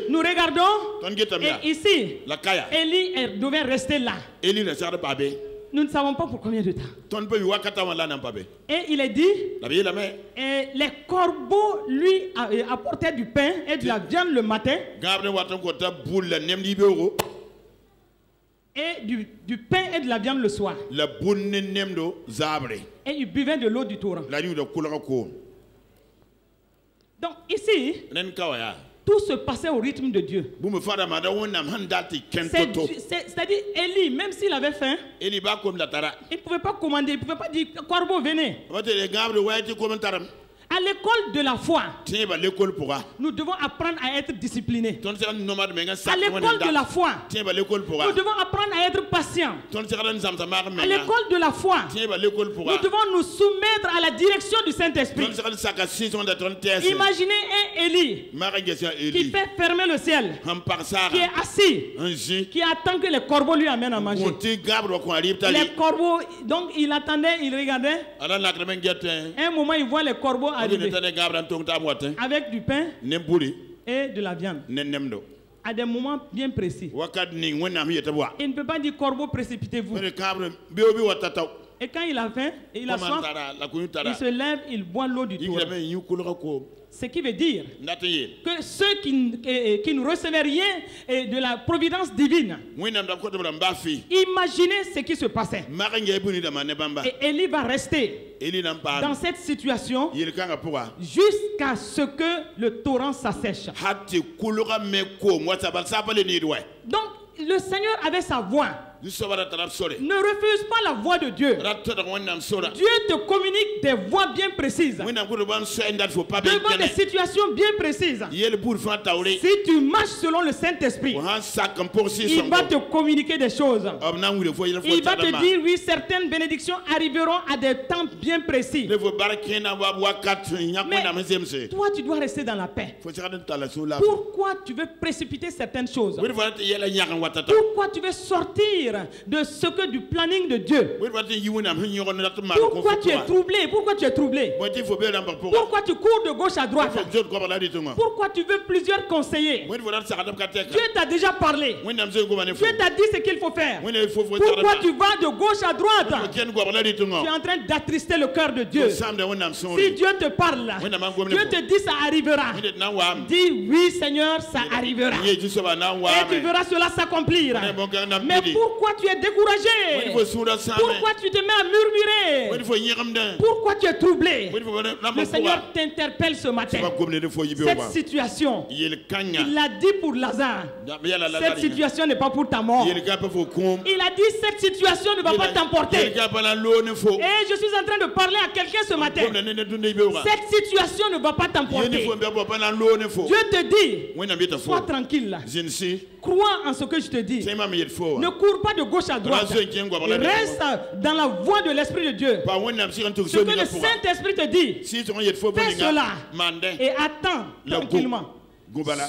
[SPEAKER 1] nous regardons et ici, Élie devait rester là. Nous ne savons pas pour combien de temps. Et il est dit, et les corbeaux lui apportaient du pain et de la viande le matin. Et du pain et de la viande le soir. Et il buvait de l'eau du torrent. Donc ici, tout se passait au rythme de Dieu. C'est-à-dire, Élie, même s'il avait faim, il ne pouvait pas commander, il ne pouvait pas dire, corbeau, venez. À l'école de la foi, nous devons apprendre à être disciplinés. À l'école de la foi, nous devons apprendre à être patients. À l'école de la foi, nous devons nous soumettre à la direction du Saint-Esprit. Imaginez un Élie qui fait fermer le ciel, qui est assis, qui attend que les corbeaux lui amènent à manger. Les corbeaux, donc il attendait, il regardait. Un moment, il voit les corbeaux arriver avec du pain et de la viande à des moments bien précis. Il ne peut pas dire corbeau, précipitez-vous. Et quand il a faim et il a soif, il se lève, il boit l'eau du torrent. Ce qui veut dire que ceux qui ne recevaient rien de la providence divine, imaginez ce qui se passait. Et Élie va rester dans cette situation jusqu'à ce que le torrent s'assèche. Donc le Seigneur avait sa voix. Ne refuse pas la voix de Dieu. Dieu te communique des voix bien précises. Devant des situations bien précises. Si tu marches selon le Saint-Esprit, il va te communiquer des choses. Il va te dire, oui, certaines bénédictions arriveront à des temps bien précis. Mais toi, tu dois rester dans la paix. Pourquoi tu veux précipiter certaines choses? Pourquoi tu veux sortir de ce que du planning de Dieu? Pourquoi tu es troublé? Pourquoi tu es troublé? Pourquoi tu cours de gauche à droite? Pourquoi tu veux plusieurs conseillers? Dieu t'a déjà parlé. Dieu t'a dit ce qu'il faut faire. Pourquoi tu vas de gauche à droite? Tu es en train d'attrister le cœur de Dieu. Si Dieu te parle, Dieu te dit ça arrivera. Dis oui Seigneur, ça arrivera. Et tu verras cela s'accomplir. Mais pourquoi tu es découragé? Pourquoi tu te mets à murmurer? Pourquoi tu es troublé? Le Seigneur t'interpelle ce matin. Cette situation, il l'a dit pour Lazare. Cette situation n'est pas pour ta mort. Il a dit cette situation ne va pas t'emporter. Et je suis en train de parler à quelqu'un ce matin. Cette situation ne va pas t'emporter. Dieu te dit, sois tranquille. Crois en ce que je te dis. Ne cours pas de gauche à droite. Reste dans la voie de l'Esprit de Dieu. Ce que le Saint-Esprit te dit, fais cela et attends tranquillement.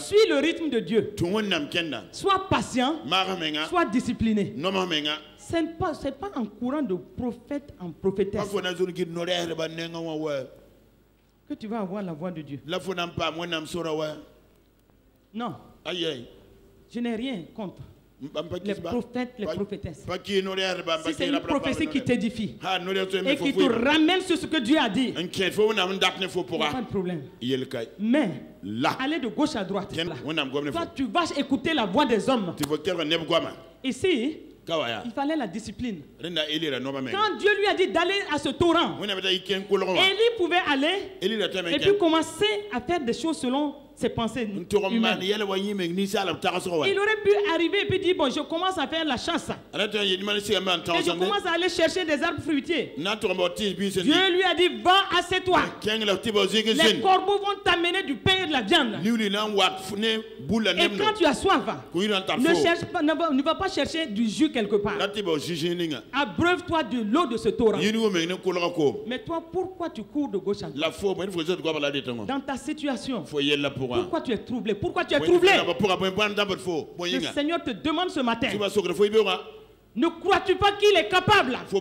[SPEAKER 1] Suis le rythme de Dieu. Sois patient, sois discipliné. Ce n'est pas en courant de prophète en prophétesse que tu vas avoir la voix de Dieu. Non. Je n'ai rien contre les prophètes, les prophétesses. Si c'est une prophétie qui t'édifie et qui te ramène sur ce que Dieu a dit, il n'y a pas de problème. Mais aller de gauche à droite, toi tu vas écouter la voix des hommes. Ici, il fallait la discipline. Quand Dieu lui a dit d'aller à ce torrent, Élie pouvait aller et puis commencer à faire des choses selon ses pensées humaines. Il aurait pu arriver et puis dire, bon, je commence à faire la chasse. Et je commence à aller chercher des arbres fruitiers. Dieu lui a dit, va, assieds-toi. Les corbeaux vont t'amener du pain et de la viande. Et quand tu as soif, ne va pas chercher du jus quelque part. Abreuve-toi de l'eau de ce torrent. Mais toi, pourquoi tu cours de gauche à droite? Dans ta situation, pourquoi tu es troublé? Pourquoi tu es troublé? Le Seigneur te demande ce matin. Ne crois-tu pas qu'il est capable? Ne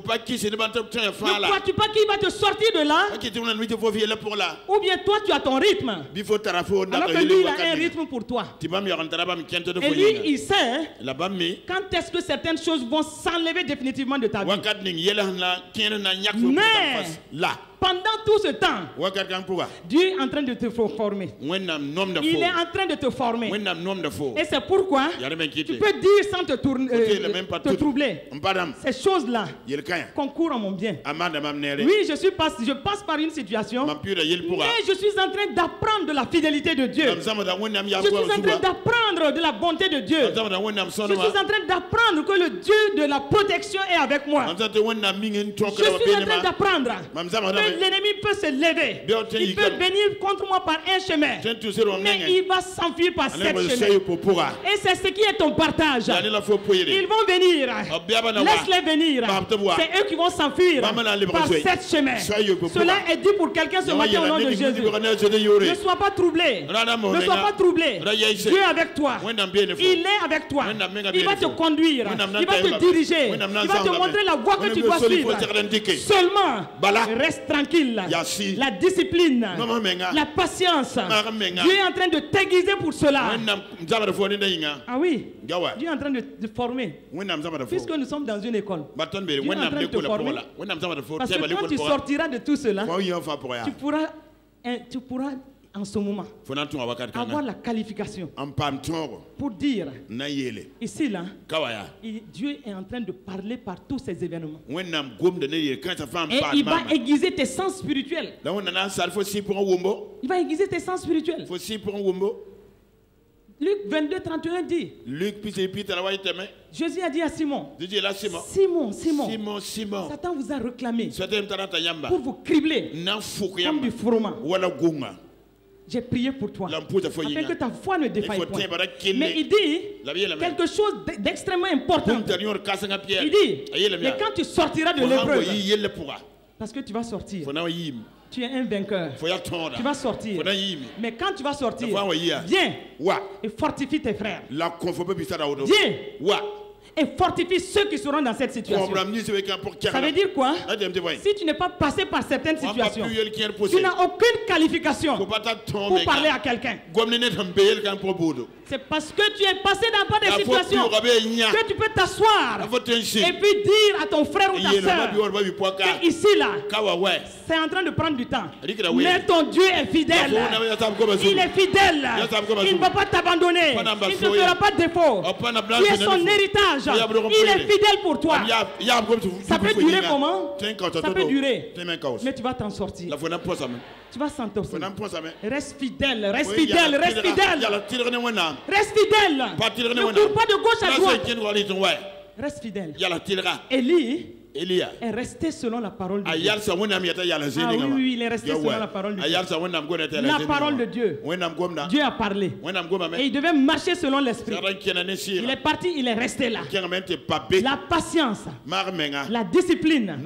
[SPEAKER 1] crois-tu pas qu'il va te sortir de là? Ou bien toi tu as ton rythme, alors que lui il a un rythme pour toi. Et lui il sait quand est-ce que certaines choses vont s'enlever définitivement de ta vie. Mais pendant tout ce temps, Dieu est en train de te former. Il est en train de te former. Et c'est pourquoi tu peux dire sans te troubler ces choses-là concourent à mon bien. Oui, je passe par une situation, mais je suis en train d'apprendre de la fidélité de Dieu. Je suis en train d'apprendre de la bonté de Dieu. Je suis en train d'apprendre que le Dieu de la protection est avec moi. Je suis en train d'apprendre que l'ennemi peut se lever. Il peut venir contre moi par un chemin, mais il va s'enfuir par sept chemins. Et c'est ce qui est ton partage. Ils vont venir. Laisse-les venir. C'est eux qui vont s'enfuir par sept chemins. Cela est dit pour quelqu'un ce matin au nom de Jésus. Ne sois pas troublé. Ne sois pas troublé. Dieu est avec toi. Il est avec toi. Il va te conduire. Il va te diriger. Il va te montrer la voie que tu dois suivre. Seulement, reste tranquille. La discipline, la patience. Dieu est en train de t'aiguiser pour cela. Ah oui, Dieu est en train de te former. Puisque nous sommes dans une école, Dieu est en train de te former. Parce que quand tu sortiras de tout cela, tu pourras en ce moment avoir la qualification pour dire ici là, Dieu est en train de parler par tous ces événements et il va aiguiser tes sens spirituels. Il va aiguiser tes sens spirituels. Luc 22, 31 dit. Jésus a dit à Simon. Simon, Satan vous a réclamé pour vous cribler comme du froment. J'ai prié pour toi, afin que ta foi ne défaille point. Mais il dit quelque chose d'extrêmement important. Il dit, mais quand tu sortiras de l'épreuve, parce que tu vas sortir, tu es un vainqueur, tu vas sortir. Mais quand tu vas sortir, viens et fortifie tes frères. Viens et fortifie ceux qui seront dans cette situation. Ça veut dire quoi? Si tu n'es pas passé par certaines situations, tu n'as aucune qualification pour parler à quelqu'un. C'est parce que tu es passé dans des situations que tu peux t'asseoir et puis dire à ton frère ou ta soeur que ici là, c'est en train de prendre du temps. Mais ton Dieu est fidèle. Il est fidèle. Il ne va pas t'abandonner. Il ne te fera pas de défaut. Tu es son héritage. Il est fidèle pour toi. Ça peut durer comment? Ça peut durer. Mais tu vas t'en sortir. Tu vas s'en sortir. Reste fidèle, reste fidèle, reste fidèle. Reste fidèle. Ne cours pas de gauche à droite. Reste fidèle. Élie est resté selon la parole de Dieu. Ah oui, il est resté selon la parole de Dieu. La parole de Dieu. Dieu a parlé. Et il devait marcher selon l'esprit. Il est parti, il est resté là. La patience, la discipline.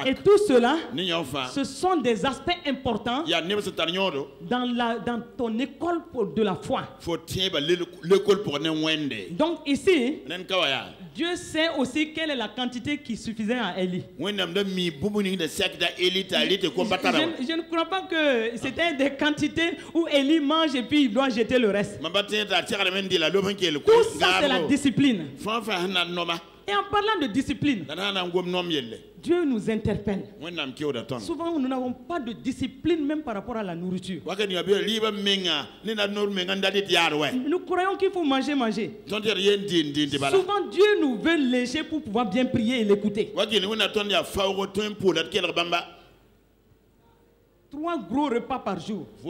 [SPEAKER 1] Et tout cela, ce sont des aspects importants dans ton école de la foi. Donc ici, Dieu sait aussi quelle est la quantité qui suffisait à Élie. Je ne crois pas que c'était des quantités où Élie mange et puis il doit jeter le reste. Tout ça, c'est la discipline. Et en parlant de discipline, Dieu nous interpelle. Souvent, nous n'avons pas de discipline même par rapport à la nourriture. Nous croyons qu'il faut manger. Souvent, Dieu nous veut lécher pour pouvoir bien prier et l'écouter. 3 gros repas par jour. Il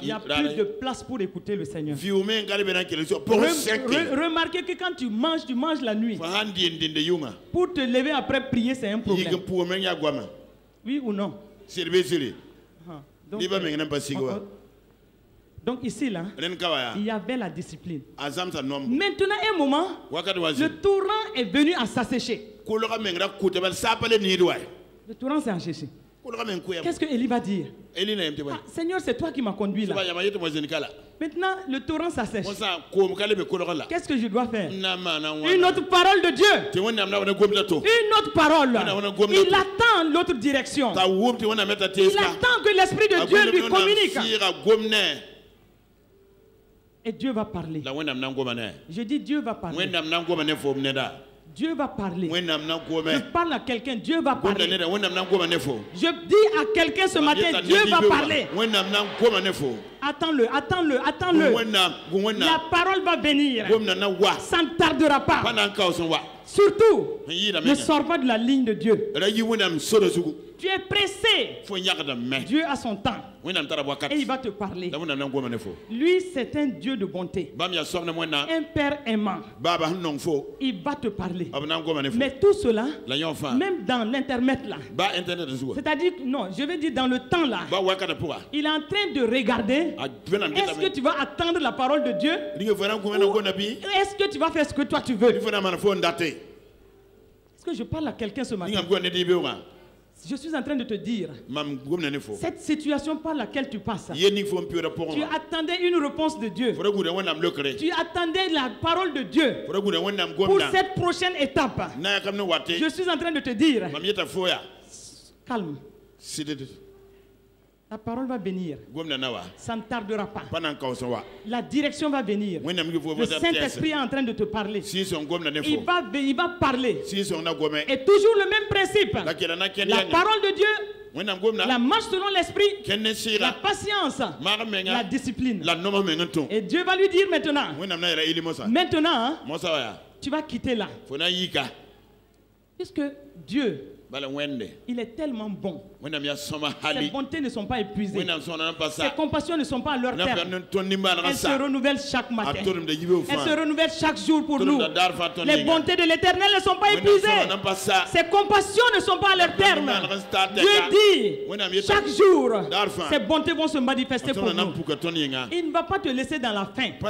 [SPEAKER 1] n'y a plus de place pour écouter le Seigneur. Remarquez que quand tu manges la nuit. Pour te lever après prier, c'est un problème. Oui ou non? Donc ici, là, il y avait la discipline. Maintenant, un moment, le torrent est venu à s'assécher. Le torrent s'est asséché. Qu'est-ce que Élie va dire? Seigneur, c'est toi qui m'as conduit là. Maintenant, le torrent s'assèche. Qu'est-ce que je dois faire? Une autre parole de Dieu. Une autre parole. Il attend l'autre direction. Il attend que l'Esprit de Dieu lui communique. Et Dieu va parler. Je dis Dieu va parler. Dieu va parler. Je parle à quelqu'un, Dieu va parler. Je dis à quelqu'un ce matin, Dieu va parler. Attends-le. La parole va venir. Ça ne tardera pas. Surtout, ne sors pas de la ligne de Dieu. Tu es pressé. Dieu a son temps. Et il va te parler. Lui, c'est un Dieu de bonté. Un Père aimant. Il va te parler. Mais tout cela, même dans l'intermède là, c'est-à-dire, non, je vais dire dans le temps là, il est en train de regarder. Est-ce que tu vas attendre la parole de Dieu? Est-ce que tu vas faire ce que toi tu veux? Est-ce que je parle à quelqu'un ce matin? Je suis en train de te dire, cette situation par laquelle tu passes, tu attendais une réponse de Dieu. Tu attendais la parole de Dieu pour cette prochaine étape. Je suis en train de te dire, calme. La parole va venir. Ça ne tardera pas. La direction va venir. Le Saint-Esprit est en train de te parler. Il va parler. Et toujours le même principe. La parole de Dieu, la marche selon l'Esprit, la patience, la discipline. Et Dieu va lui dire maintenant, tu vas quitter là. Puisque Dieu Il est tellement bon. Ses bontés ne sont pas épuisées. Ses compassions ne sont pas à leur terme. Elles se renouvellent chaque matin. Elles se renouvellent chaque jour pour nous. Les bontés de l'Éternel ne sont pas épuisées. Ses compassions ne sont pas à leur terme. Dieu dit, chaque jour, ses bontés vont se manifester pour nous. Il ne va pas te laisser dans la faim. Il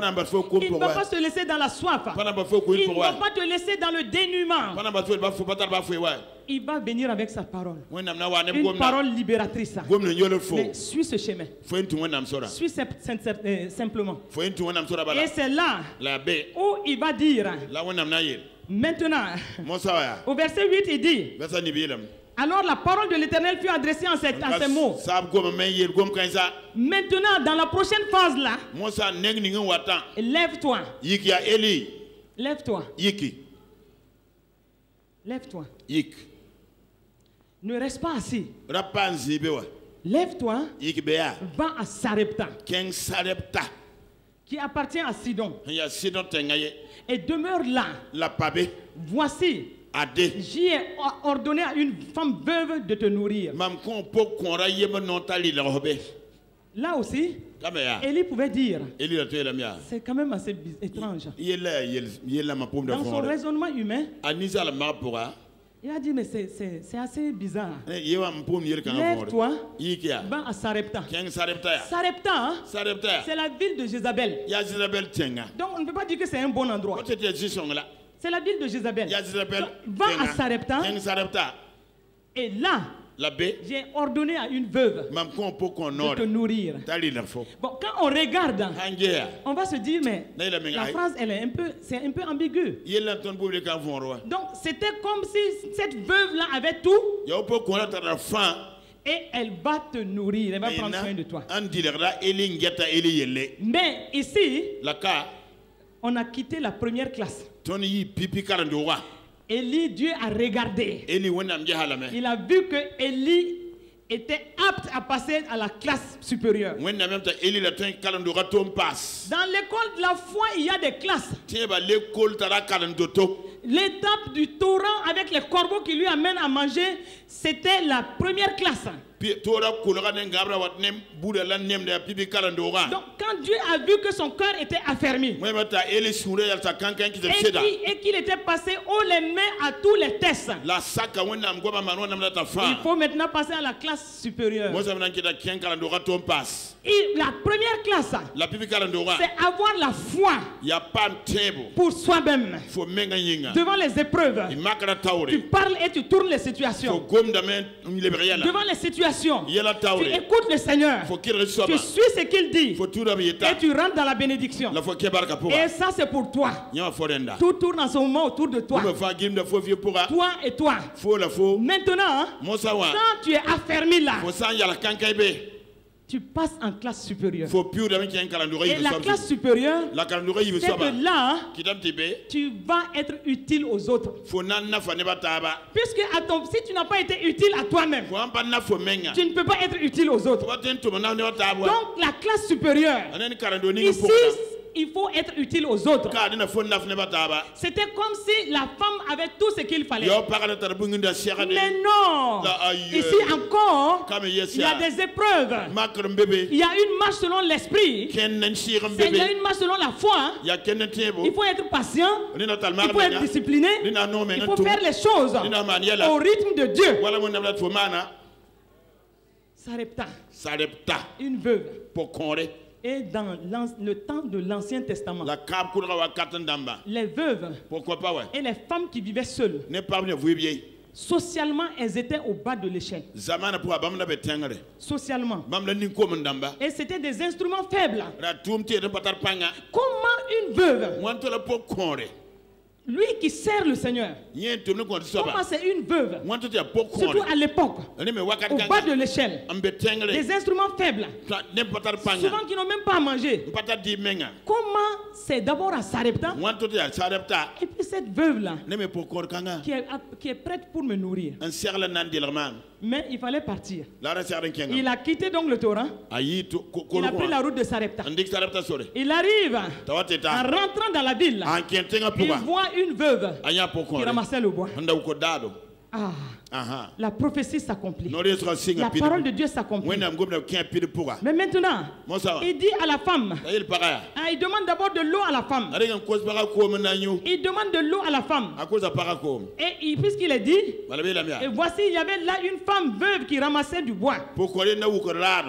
[SPEAKER 1] ne va pas te laisser dans la soif. Il ne va pas te laisser dans le dénuement. Il va venir avec sa parole. Une parole libératrice. Mais suis ce chemin. Suis simplement. Et c'est là où il va dire. Maintenant, au verset 8, il dit. Alors la parole de l'Éternel fut adressée en ces mots. Maintenant, dans la prochaine phase là, lève-toi. Lève-toi. Lève-toi. Ne reste pas assis. Lève-toi. Va à Sarepta, qui appartient à Sidon. Et demeure là. Voici, j'ai ordonné à une femme veuve de te nourrir. Là aussi, Élie pouvait dire, c'est quand même assez étrange. Dans son raisonnement humain, il a dit, mais c'est assez bizarre. Lève-toi, va à Sarepta. Sarepta, c'est la ville de Jézabel. Donc on ne peut pas dire que c'est un bon endroit. C'est la ville de Jézabel. Va à Sarepta. Et là, j'ai ordonné à une veuve de te nourrir. Bon, quand on regarde, on va se dire, mais la phrase, c'est un peu ambigu. Donc, c'était comme si cette veuve-là avait tout. Et elle va te nourrir, elle va prendre soin de toi. Mais ici, on a quitté la première classe. Élie, Dieu a regardé. Il a vu que Élie était apte à passer à la classe supérieure. Dans l'école de la foi, il y a des classes. L'étape du torrent avec les corbeaux qui lui amènent à manger, c'était la première classe. Donc quand Dieu a vu que son cœur était affermi et qu'il était passé haut les mains à tous les tests, il faut maintenant passer à la classe supérieure. Et la première classe, c'est avoir la foi pour soi-même. Devant les épreuves, tu parles et tu tournes les situations. Devant les situations, tu écoutes le Seigneur. Tu suis ce qu'il dit. Et tu rentres dans la bénédiction. Et ça, c'est pour toi. Tout tourne en ce moment autour de toi. Toi et toi. Maintenant, quand tu es affermi là, tu passes en classe supérieure. Et la classe supérieure, c'est que là, tu vas être utile aux autres. Puisque si tu n'as pas été utile à toi-même, tu ne peux pas être utile aux autres. Donc la classe supérieure, ici, il faut être utile aux autres. C'était comme si la femme avait tout ce qu'il fallait. Mais non. Ici encore, il y a des épreuves. Il y a une marche selon l'esprit. Il y a une marche selon la foi. Il faut être patient. Il faut être discipliné. Il faut faire les choses au rythme de Dieu. Sarepta, une veuve. Et dans le temps de l'Ancien Testament, les veuves et les femmes qui vivaient seules, socialement, elles étaient au bas de l'échelle. Socialement. Et c'était des instruments faibles. Comment une veuve, lui qui sert le Seigneur, comment c'est une veuve, surtout à l'époque, au bas de l'échelle, des instruments faibles, souvent qui n'ont même pas à manger. Comment c'est d'abord à Sarepta, et puis cette veuve-là, qui est prête pour me nourrir. Mais il fallait partir. Il a quitté donc le torrent. Il a pris la route de Sarepta. Il arrive, en rentrant dans la ville, il voit une veuve qui ramassait le bois. la prophétie s'accomplit. La parole de Dieu s'accomplit. Mais maintenant, il dit à la femme, il demande d'abord de l'eau à la femme. Il demande de l'eau à la femme. Et puisqu'il est dit, et voici, il y avait là une femme veuve qui ramassait du bois.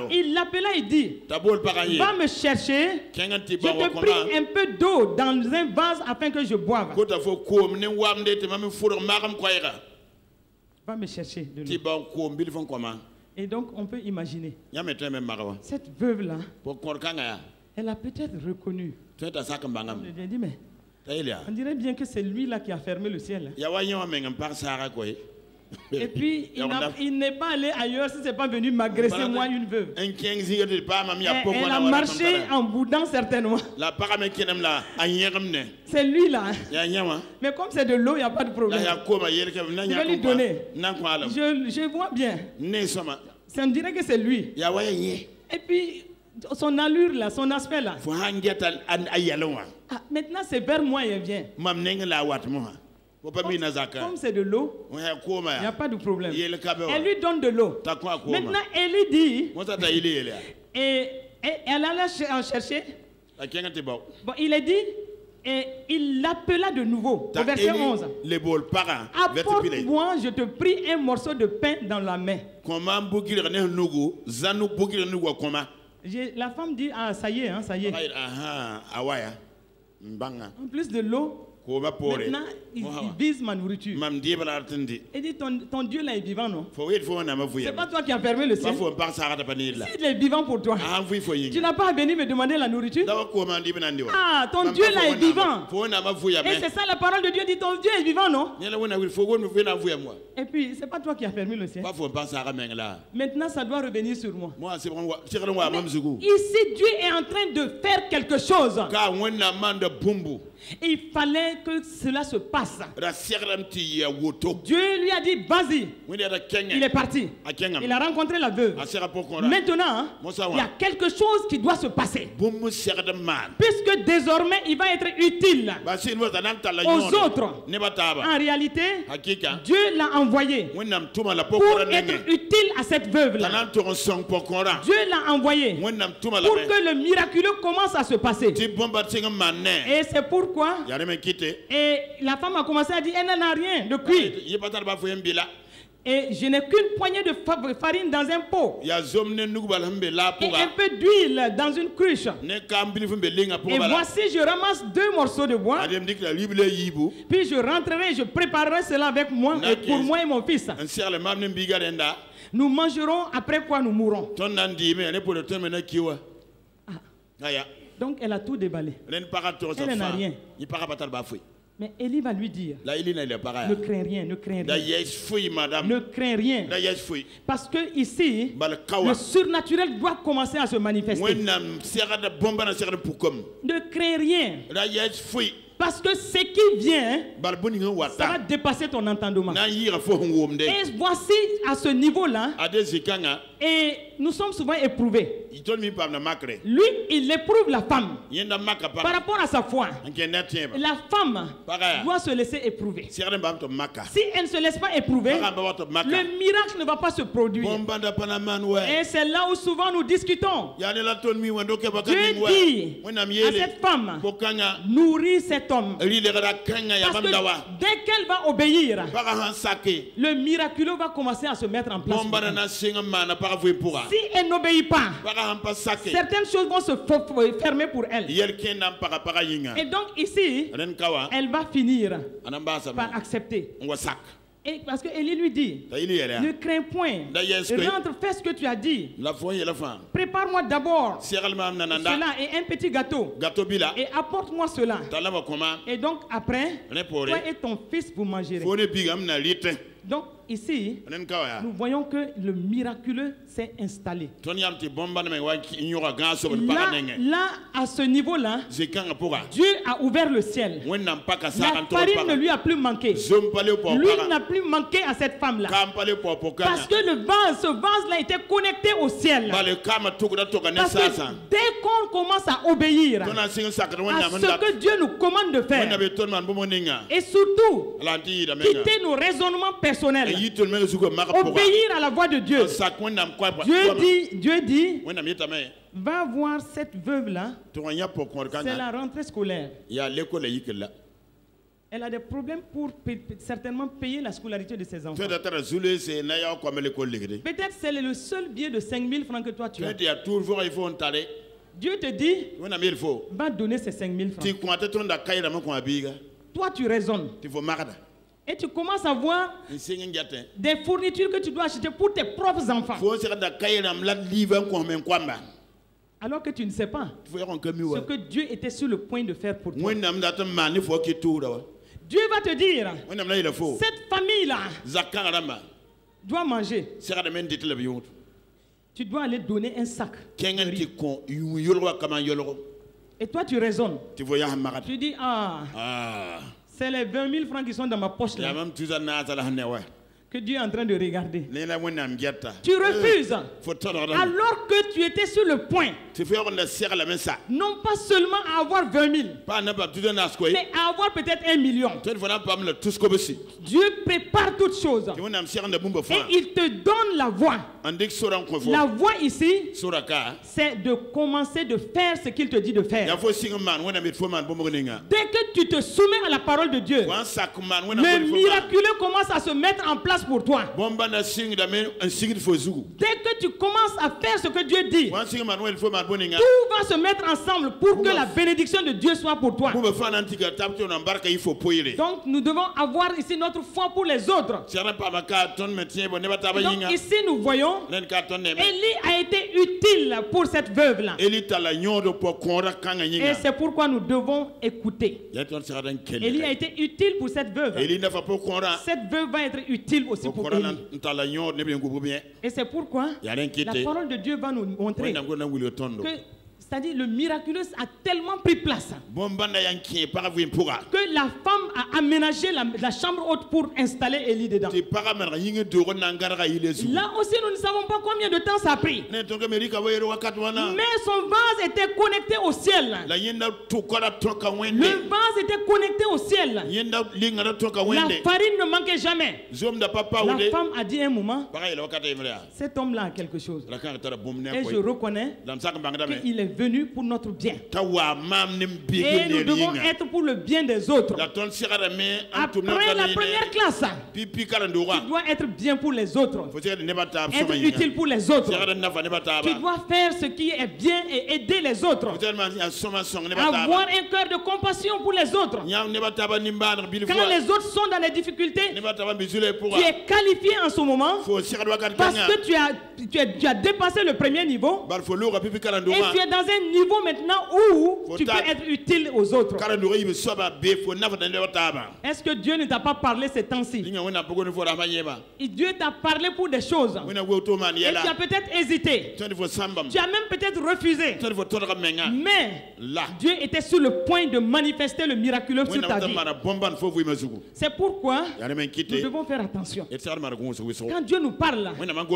[SPEAKER 1] Il l'appela et dit, va me chercher, je te prie un peu d'eau dans un vase afin que je boive. Va me chercher de l'eau. Et donc on peut imaginer, cette veuve-là, elle a peut-être reconnu. J'ai dit, mais on dirait bien que c'est lui-là qui a fermé le ciel. Et puis, il n'est pas allé ailleurs si ce n'est pas venu m'agresser, moi, une veuve. Elle a marché en boudant certainement. C'est lui-là. Mais comme c'est de l'eau, il n'y a pas de problème. Je vais lui donner. Je vois bien. Ça me dirait que c'est lui. Et puis, son allure là, son aspect là. Maintenant, c'est vers moi il vient. Comme c'est de l'eau, il n'y a pas de problème. Elle lui donne de l'eau. Maintenant, elle lui dit, et elle allait en chercher. Bon, il est dit, et il l'appela de nouveau. Au verset 11. Apporte-moi, je te prie, un morceau de pain dans la main. La femme dit, ah, ça y est, hein, ça y est. En plus de l'eau, maintenant, il vise ma nourriture. Il dit, ton Dieu là est vivant, non? C'est pas toi qui as fermé le ciel. S'il est vivant pour toi, tu n'as pas à venir me demander la nourriture. Ah, ton Dieu là est vivant. Et c'est ça la parole de Dieu dit, ton Dieu est vivant, non? Et puis, c'est pas toi qui as fermé le ciel. Maintenant, ça doit revenir sur moi. Ici, Dieu est en train de faire quelque chose. Il fallait que cela se passe. Dieu lui a dit, vas-y. Il est parti. Il a rencontré la veuve. Maintenant, il y a quelque chose qui doit se passer. Puisque désormais, il va être utile aux autres. En réalité, Dieu l'a envoyé pour être utile à cette veuve-là. Dieu l'a envoyé pour que le miraculeux commence à se passer. Et c'est pourquoi et la femme a commencé à dire, elle n'en a rien de cuit. Et je n'ai qu'une poignée de farine dans un pot. Et un peu d'huile dans une cruche. Et voici, je ramasse 2 morceaux de bois. Puis je rentrerai, je préparerai cela avec moi, et pour moi et mon fils. Nous mangerons, après quoi nous mourrons. Donc elle a tout déballé. Elle n'a rien. Mais Élie va lui dire, ne crains rien, ne crains rien. Ne crains rien. Parce que ici, le surnaturel doit commencer à se manifester. Ne crains rien. Parce que ce qui vient, ça va dépasser ton entendement. Et voici à ce niveau-là, et nous sommes souvent éprouvés. Lui, il éprouve la femme par rapport à sa foi. La femme doit se laisser éprouver. Si elle ne se laisse pas éprouver, le miracle ne va pas se produire. Et c'est là où souvent nous discutons. Dieu dit à cette femme, nourris cet homme. Parce que dès qu'elle va obéir, le miraculeux va commencer à se mettre en place. Si elle n'obéit pas, certaines choses vont se fermer pour elle. Et donc ici, elle va finir par accepter. Et parce que Élie lui dit, ne crains point, rentre, fais ce que tu as dit. Prépare-moi d'abord cela et un petit gâteau. Et apporte-moi cela. Et donc après, toi et ton fils vous mangerez. Donc ici, nous voyons que le miraculeux s'est installé. Là, à ce niveau-là, Dieu a ouvert le ciel. La farine ne lui a plus manqué. L'huile n'a plus manqué à cette femme-là. Parce que ce vase-là était connecté au ciel. Parce que dès commence à obéir à ce que Dieu nous commande de faire, et surtout quitter nos raisonnements personnels, obéir à la voix de Dieu. Dieu dit, va voir cette veuve-là, c'est la rentrée scolaire. Elle a des problèmes pour certainement payer la scolarité de ses enfants. Peut-être c'est le seul billet de 5 000 francs que toi tu as. Dieu te dit, va donner ces 5 000 francs. Toi tu raisonnes. Et tu commences à voir des fournitures que tu dois acheter pour tes propres enfants. Alors que tu ne sais pas ce que Dieu était sur le point de faire pour toi. Dieu va te dire, cette famille-là doit manger. Tu dois aller donner un sac. Et toi tu raisonnes. Tu dis, c'est les 20 000 francs qui sont dans ma poche là, que Dieu est en train de regarder. Tu refuses alors que tu étais sur le point, non pas seulement à avoir 20 000, mais à avoir peut-être 1 million. Dieu prépare toutes choses et il te donne la voie. La voie ici, c'est de commencer de faire ce qu'il te dit de faire. Dès que tu te soumets à la parole de Dieu, le miraculeux commence à se mettre en place pour toi. Dès que tu commences à faire ce que Dieu dit, tout va se mettre ensemble pour que la bénédiction de Dieu soit pour toi. Donc nous devons avoir ici notre foi pour les autres. Donc ici nous voyons, Élie a été utile pour cette veuve-là. Et c'est pourquoi nous devons écouter. Élie a été utile pour cette veuve. Cette veuve va être utile aussi pour Élie. Et c'est pourquoi la parole de Dieu va nous montrer que, c'est-à-dire le miraculeux a tellement pris place que la femme a aménagé la chambre haute pour installer Élie dedans. Là aussi nous ne savons pas combien de temps ça a pris. Mais son vase était connecté au ciel. Le vase était connecté au ciel. La farine ne manquait jamais. La femme a dit un moment, cet homme-là a quelque chose. Et je reconnais qu'il est venu pour notre bien. Et nous devons être pour le bien des autres. Après la première classe, tu dois être bien pour les autres. Être utile pour les autres. Tu dois faire ce qui est bien et aider les autres. Avoir un cœur de compassion pour les autres. Quand les autres sont dans des difficultés, tu es qualifié en ce moment parce que tu as dépassé le premier niveau et tu es dans un niveau maintenant où tu peux être utile aux autres. Est-ce que Dieu ne t'a pas parlé ces temps-ci? Dieu t'a parlé pour des choses et tu as peut-être hésité. Tu as même peut-être refusé. Mais Dieu était sur le point de manifester le miraculeux sur ta vie. C'est pourquoi nous devons faire attention. Quand Dieu nous parle,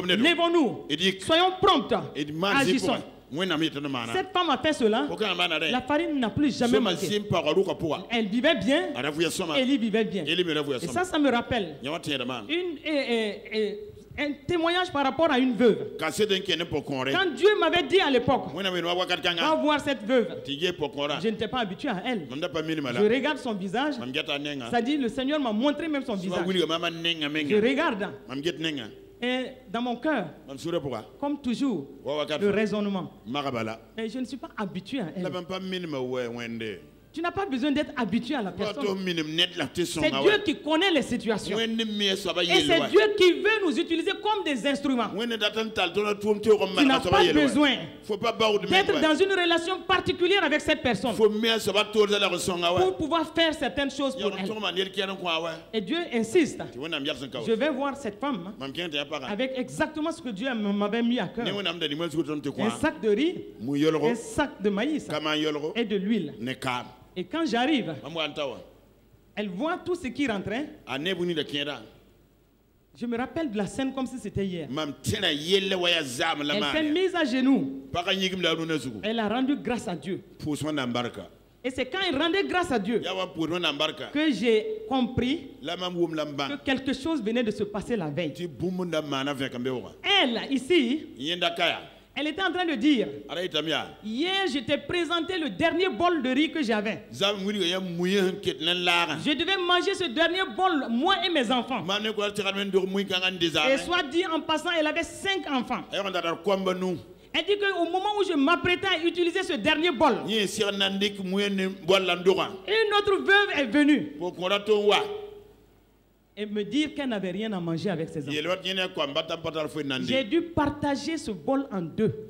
[SPEAKER 1] lèvons-nous, soyons prompts, agissons. Cette femme a fait cela. La farine n'a plus jamais manqué. Elle vivait bien. Élie vivait bien. Et ça me rappelle un témoignage par rapport à une veuve. Quand Dieu m'avait dit à l'époque, va voir cette veuve, je n'étais pas habitué à elle. Je regarde son visage. C'est-à-dire le Seigneur m'a montré même son visage. Je regarde. Et dans mon cœur, comme toujours, le raisonnement. Et je ne suis pas habitué à elle. Tu n'as pas besoin d'être habitué à la personne. C'est Dieu qui connaît les situations. Et c'est Dieu qui veut nous utiliser comme des instruments. Tu n'as pas besoin d'être dans une relation particulière avec cette personne pour pouvoir faire certaines choses pour elle. Et Dieu insiste. Je vais voir cette femme avec exactement ce que Dieu m'avait mis à cœur. Un sac de riz, un sac de maïs et de l'huile. Et quand j'arrive, elle voit tout ce qui rentrait. Je me rappelle de la scène comme si c'était hier. Elle s'est mise à genoux. Elle a rendu grâce à Dieu. Et c'est quand elle rendait grâce à Dieu que j'ai compris que quelque chose venait de se passer la veille. Elle, ici, elle était en train de dire, hier je t'ai présenté le dernier bol de riz que j'avais. Je devais manger ce dernier bol, moi et mes enfants. Et soit dit en passant, elle avait 5 enfants. Elle dit qu'au moment où je m'apprêtais à utiliser ce dernier bol, une autre veuve est venue et me dire qu'elle n'avait rien à manger avec ses enfants. J'ai dû partager ce bol en 2.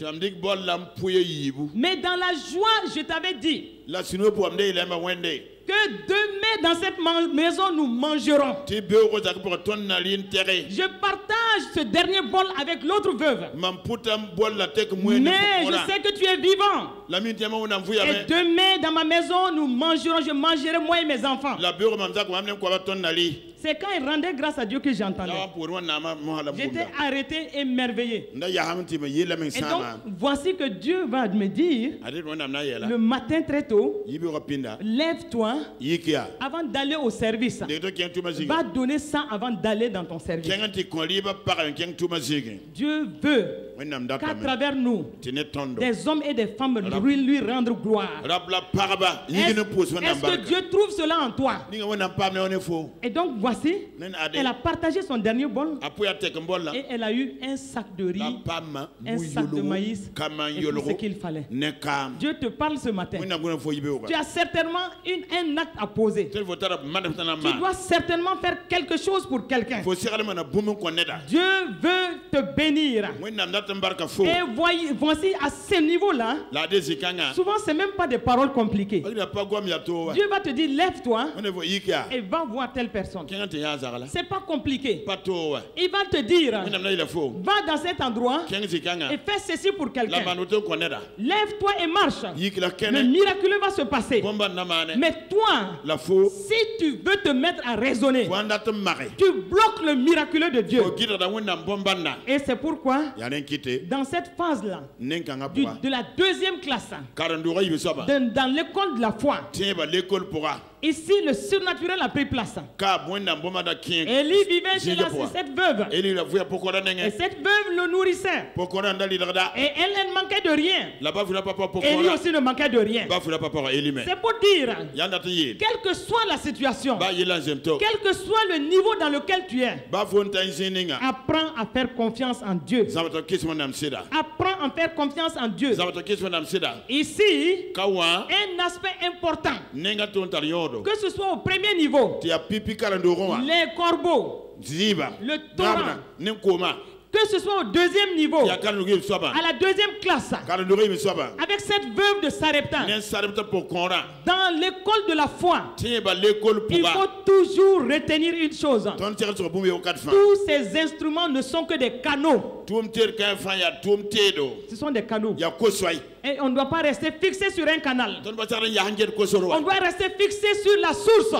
[SPEAKER 1] Mais dans la joie, je t'avais dit que demain dans cette maison nous mangerons. Je partage ce dernier bol avec l'autre veuve. Mais je sais que tu es vivant. Et demain dans ma maison nous mangerons. Je mangerai moi et mes enfants. C'est quand il rendait grâce à Dieu que j'entendais. J'étais arrêté et émerveillé. Et donc, voici que Dieu va me dire, le matin très tôt, lève-toi avant d'aller au service. Va donner ça avant d'aller dans ton service. Dieu veut qu'à travers nous, des hommes et des femmes lui rendre gloire. Est-ce que Dieu trouve cela en toi? Et donc, voici, elle a partagé son dernier bol et elle a eu un sac de riz, un sac de maïs et tout ce qu'il fallait. Dieu te parle ce matin. Tu as certainement un acte à poser. Tu dois certainement faire quelque chose pour quelqu'un. Dieu veut te bénir. Et voici à ce niveau-là, souvent c'est même pas des paroles compliquées. Dieu va te dire lève-toi et va voir telle personne. C'est pas compliqué. Il va te dire va dans cet endroit et fais ceci pour quelqu'un. Lève-toi et marche. Le miraculeux va se passer. Mais toi, si tu veux te mettre à raisonner, tu bloques le miraculeux de Dieu. Et c'est pourquoi dans cette phase-là de la deuxième classe, dans l'école de la foi, ici le surnaturel a pris place. Élie vivait chez cette veuve. Et cette veuve le nourrissait. Et elle ne manquait de rien. Élie aussi ne manquait de rien. C'est pour dire, quelle que soit la situation, quel que soit le niveau dans lequel tu es, apprends à faire confiance en Dieu. Apprends à faire confiance en Dieu. Ici, un aspect important, que ce soit au premier niveau, les corbeaux, le torrent, que ce soit au deuxième niveau, à la deuxième classe, avec cette veuve de Sarepta, dans l'école de la foi, il faut toujours retenir une chose. Tous ces instruments ne sont que des canaux. Ce sont des canaux. Et on ne doit pas rester fixé sur un canal. On doit rester fixé sur la source.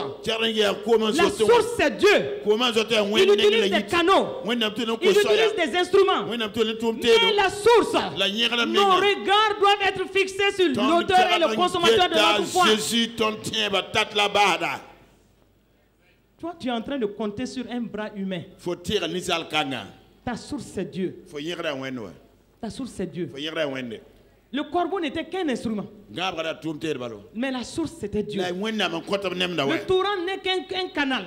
[SPEAKER 1] La source, c'est Dieu. Il utilise des canaux. Il utilise des instruments. Mais la source, nos regards doivent être fixés sur l'auteur et le consommateur de notre foi. Toi, tu es en train de compter sur un bras humain. Ta source, c'est Dieu. Ta source, c'est Dieu. Le corbeau n'était qu'un instrument. Mais la source, c'était Dieu. Le torrent n'est qu'un canal.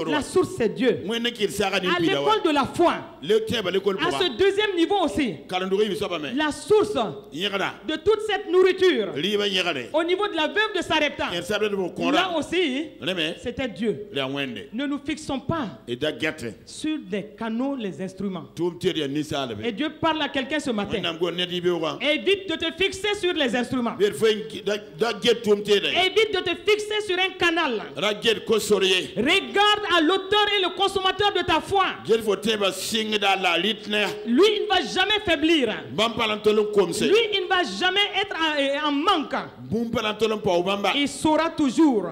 [SPEAKER 1] La source, c'est Dieu. À l'école de la foi, à ce deuxième niveau aussi, la source de toute cette nourriture, au niveau de la veuve de Sarepta, là aussi, c'était Dieu. Ne nous fixons pas sur des canaux, les instruments. Et Dieu parle à quelqu'un ce matin. Et Évite de te fixer sur les instruments. Évite de te fixer sur un canal. Regarde à l'auteur et le consommateur de ta foi. Lui, il ne va jamais faiblir. Lui, il ne va jamais être en manque. Il saura toujours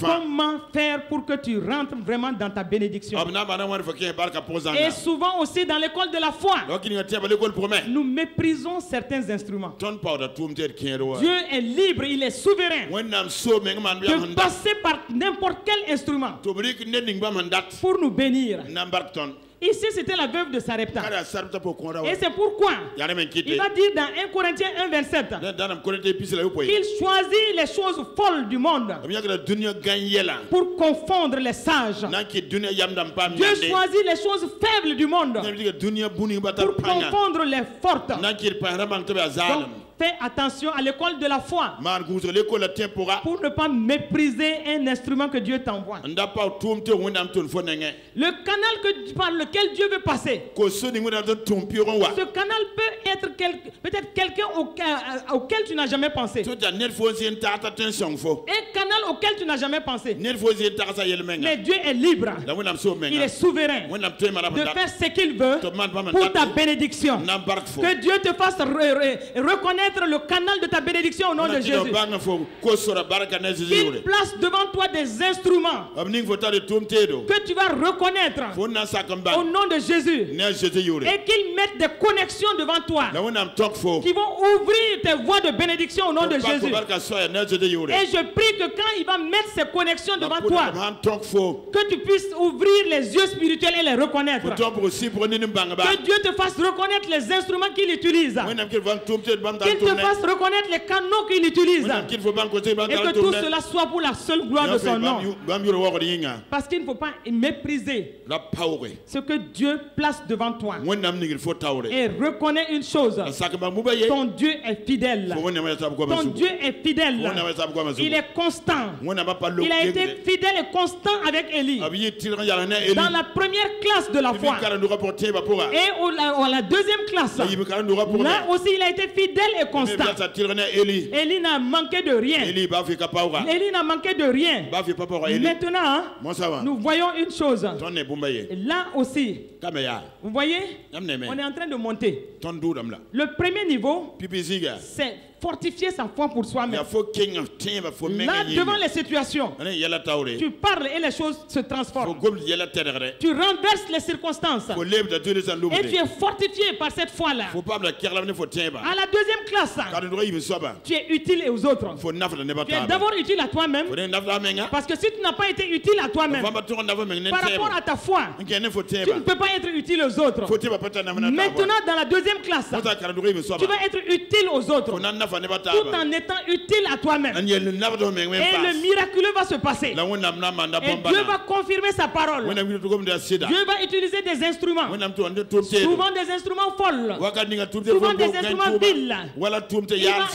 [SPEAKER 1] comment faire pour que tu rentres vraiment dans ta bénédiction. Et souvent aussi dans l'école de la foi, nous méprisons certains instruments. Dieu est libre, il est souverain de passer par n'importe quel instrument pour nous bénir. Ici, c'était la veuve de Sarepta. Et c'est pourquoi il va dire dans 1 Corinthiens 1,27 qu'il choisit les choses folles du monde pour confondre les sages. Dieu choisit les choses faibles du monde pour confondre les fortes. Donc, fais attention à l'école de la foi pour ne pas mépriser un instrument que Dieu t'envoie. Le canal par lequel Dieu veut passer, ce canal peut être peut-être quelqu'un auquel tu n'as jamais pensé. Un canal auquel tu n'as jamais pensé. Mais Dieu est libre. Il est souverain de faire ce qu'il veut pour ta bénédiction. Que Dieu te fasse reconnaître le canal de ta bénédiction au nom de Jésus. Qu'il place devant toi des instruments que tu vas reconnaître au nom de Jésus. Et qu'il mette des connexions devant toi qui vont ouvrir tes voies de bénédiction au nom de Jésus. Et je prie que quand il va mettre ces connexions devant toi, que tu puisses ouvrir les yeux spirituels et les reconnaître. Que Dieu te fasse reconnaître les instruments qu'il utilise. Qu'il te fasse reconnaître les canaux qu'il utilise. Et que tout cela soit pour la seule gloire de son nom. Parce qu'il ne faut pas mépriser ce que Dieu place devant toi. Et reconnais une chose. Ton Dieu est fidèle. Ton Dieu est fidèle. Il est constant. Il a été fidèle et constant avec Élie. Dans la première classe de la foi. Et à la deuxième classe. Là aussi il a été fidèle et constant. Élie n'a manqué de rien. Élie n'a manqué de rien. Maintenant, nous voyons une chose. Là aussi, vous voyez, on est en train de monter. Le premier niveau, c'est fortifier sa foi pour soi-même. Là, devant les situations, tu parles et les choses se transforment. Tu renverses les circonstances. Et tu es fortifié par cette foi-là. À la deuxième classe, tu es utile aux autres. Tu es d'abord utile à toi-même. Parce que si tu n'as pas été utile à toi-même, par rapport à ta foi, tu ne peux pas être utile aux autres. Maintenant, dans la deuxième classe, tu vas être utile aux autres, tout en étant utile à toi-même. Et le miraculeux va se passer. Et Dieu va confirmer sa parole. Dieu va utiliser des instruments. Souvent des instruments folles. Souvent des instruments vils. Il va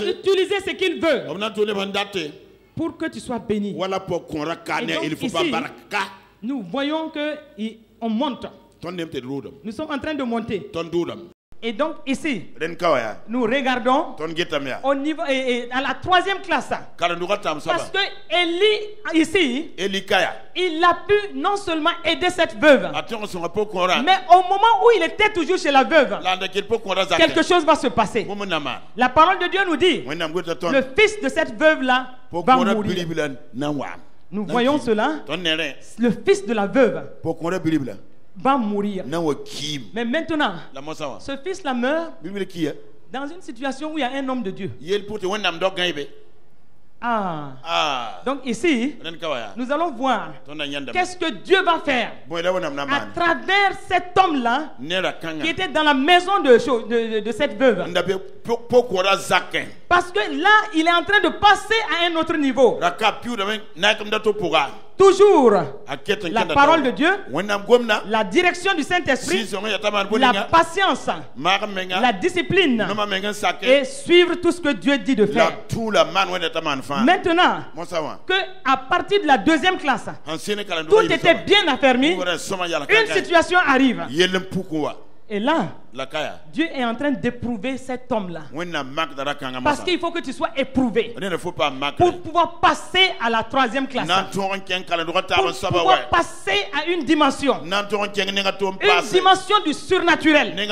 [SPEAKER 1] utiliser ce qu'il veut pour que tu sois béni. Et donc, ici, nous voyons qu'on monte. Nous sommes en train de monter. Et donc ici, nous regardons au niveau, à la troisième classe. Parce que Élie, ici, il a pu non seulement aider cette veuve, mais au moment où il était toujours chez la veuve, quelque chose va se passer. La parole de Dieu nous dit, le fils de cette veuve-là va mourir. Nous voyons cela. Le fils de la veuve va mourir. Mais maintenant, ce fils-là meurt dans une situation où il y a un homme de Dieu. Donc ici, nous allons voir qu'est-ce que Dieu va faire à travers cet homme-là qui était dans la maison de cette veuve. Parce que là, il est en train de passer à un autre niveau. Toujours la parole de Dieu, la direction du Saint-Esprit, la patience, la discipline et suivre tout ce que Dieu dit de faire. Maintenant, que à partir de la deuxième classe, tout était bien affermi, une situation arrive. Et là, Dieu est en train d'éprouver cet homme-là. Parce qu'il faut que tu sois éprouvé pour pouvoir passer à la 3e classe. Pour pouvoir passer à une dimension. Une dimension du surnaturel. Mais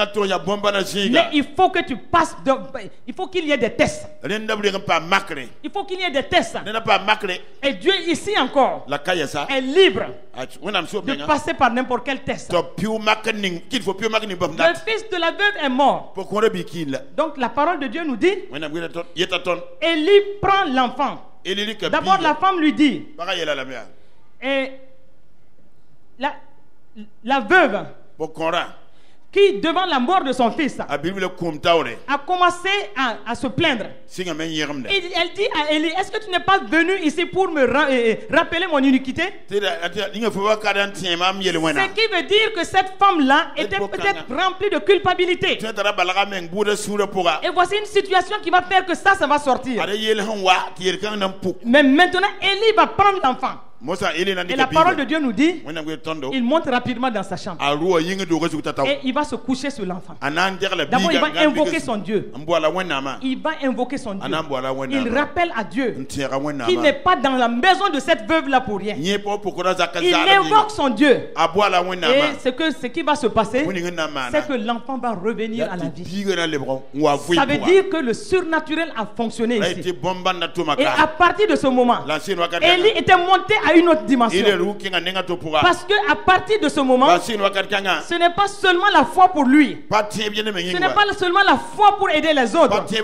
[SPEAKER 1] il faut que tu passes. Il faut qu'il y ait des tests. Il faut qu'il y ait des tests. Et Dieu ici encore est libre de passer par n'importe quel test. Le fils de la veuve est mort. Donc la parole de Dieu nous dit, Élie prend l'enfant. D'abord la femme lui dit, et la veuve qui, devant la mort de son fils, a commencé à se plaindre. Et elle dit à Élie, est-ce que tu n'es pas venu ici pour me rappeler mon iniquité? Ce qui veut dire que cette femme-là était peut-être remplie de culpabilité. Et voici une situation qui va faire que ça va sortir. Mais maintenant, Élie va prendre l'enfant. Et la parole de Dieu nous dit, il monte rapidement dans sa chambre. Et il va se coucher sur l'enfant. D'abord, il va invoquer son Dieu. Il va invoquer son Dieu. Il rappelle à Dieu qu'il n'est pas dans la maison de cette veuve-là pour rien. Il invoque son Dieu. Et ce qui va se passer, c'est que l'enfant va revenir à la vie. Ça veut dire que le surnaturel a fonctionné ici. Et à partir de ce moment, Élie était monté à une autre dimension. Parce que à partir de ce moment, ce n'est pas seulement la foi pour lui. Ce n'est pas seulement la foi pour aider les autres. Mais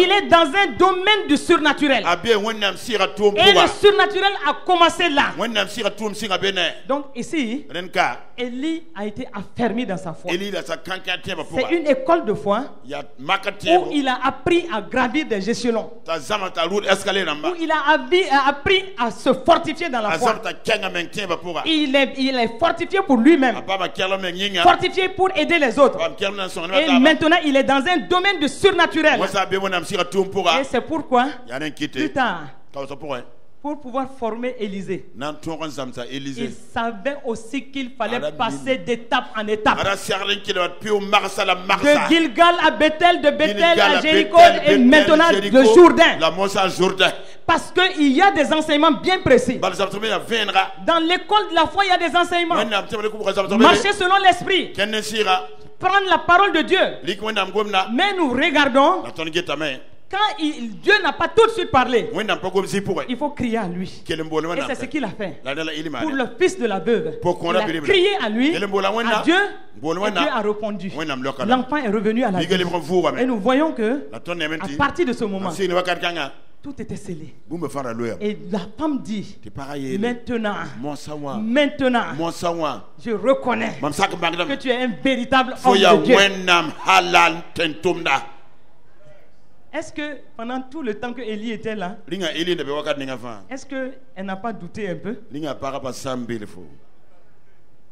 [SPEAKER 1] il est dans un domaine du surnaturel. Et le surnaturel a commencé là. Donc ici, Élie a été affermi dans sa foi. C'est une école de foi où il a appris à gravir des échelons. Où il a appris à se fortifier dans la foi. Il est fortifié pour lui-même. Fortifié pour aider les autres. Et maintenant, il est dans un domaine de surnaturel. Et c'est pourquoi, plus tard, pour pouvoir former Élisée, il savait aussi qu'il fallait passer d'étape en étape. De Gilgal à Bethel, de Bethel à Jéricho et maintenant le Jourdain. Parce qu'il y a des enseignements bien précis. Dans l'école de la foi, il y a des enseignements. Marcher selon l'esprit. Prendre la parole de Dieu. Mais nous regardons. Quand Dieu n'a pas tout de suite parlé, il faut crier à lui. Et c'est ce qu'il a fait. Pour le fils de la veuve, il a crié à lui, à Dieu, et Dieu a répondu. L'enfant est revenu à la vie. Et nous voyons que, à partir de ce moment, tout était scellé. Et la femme dit, maintenant, je reconnais que tu es un véritable homme de Dieu. Est-ce que pendant tout le temps que Élie était là, est-ce qu'elle n'a pas douté un peu?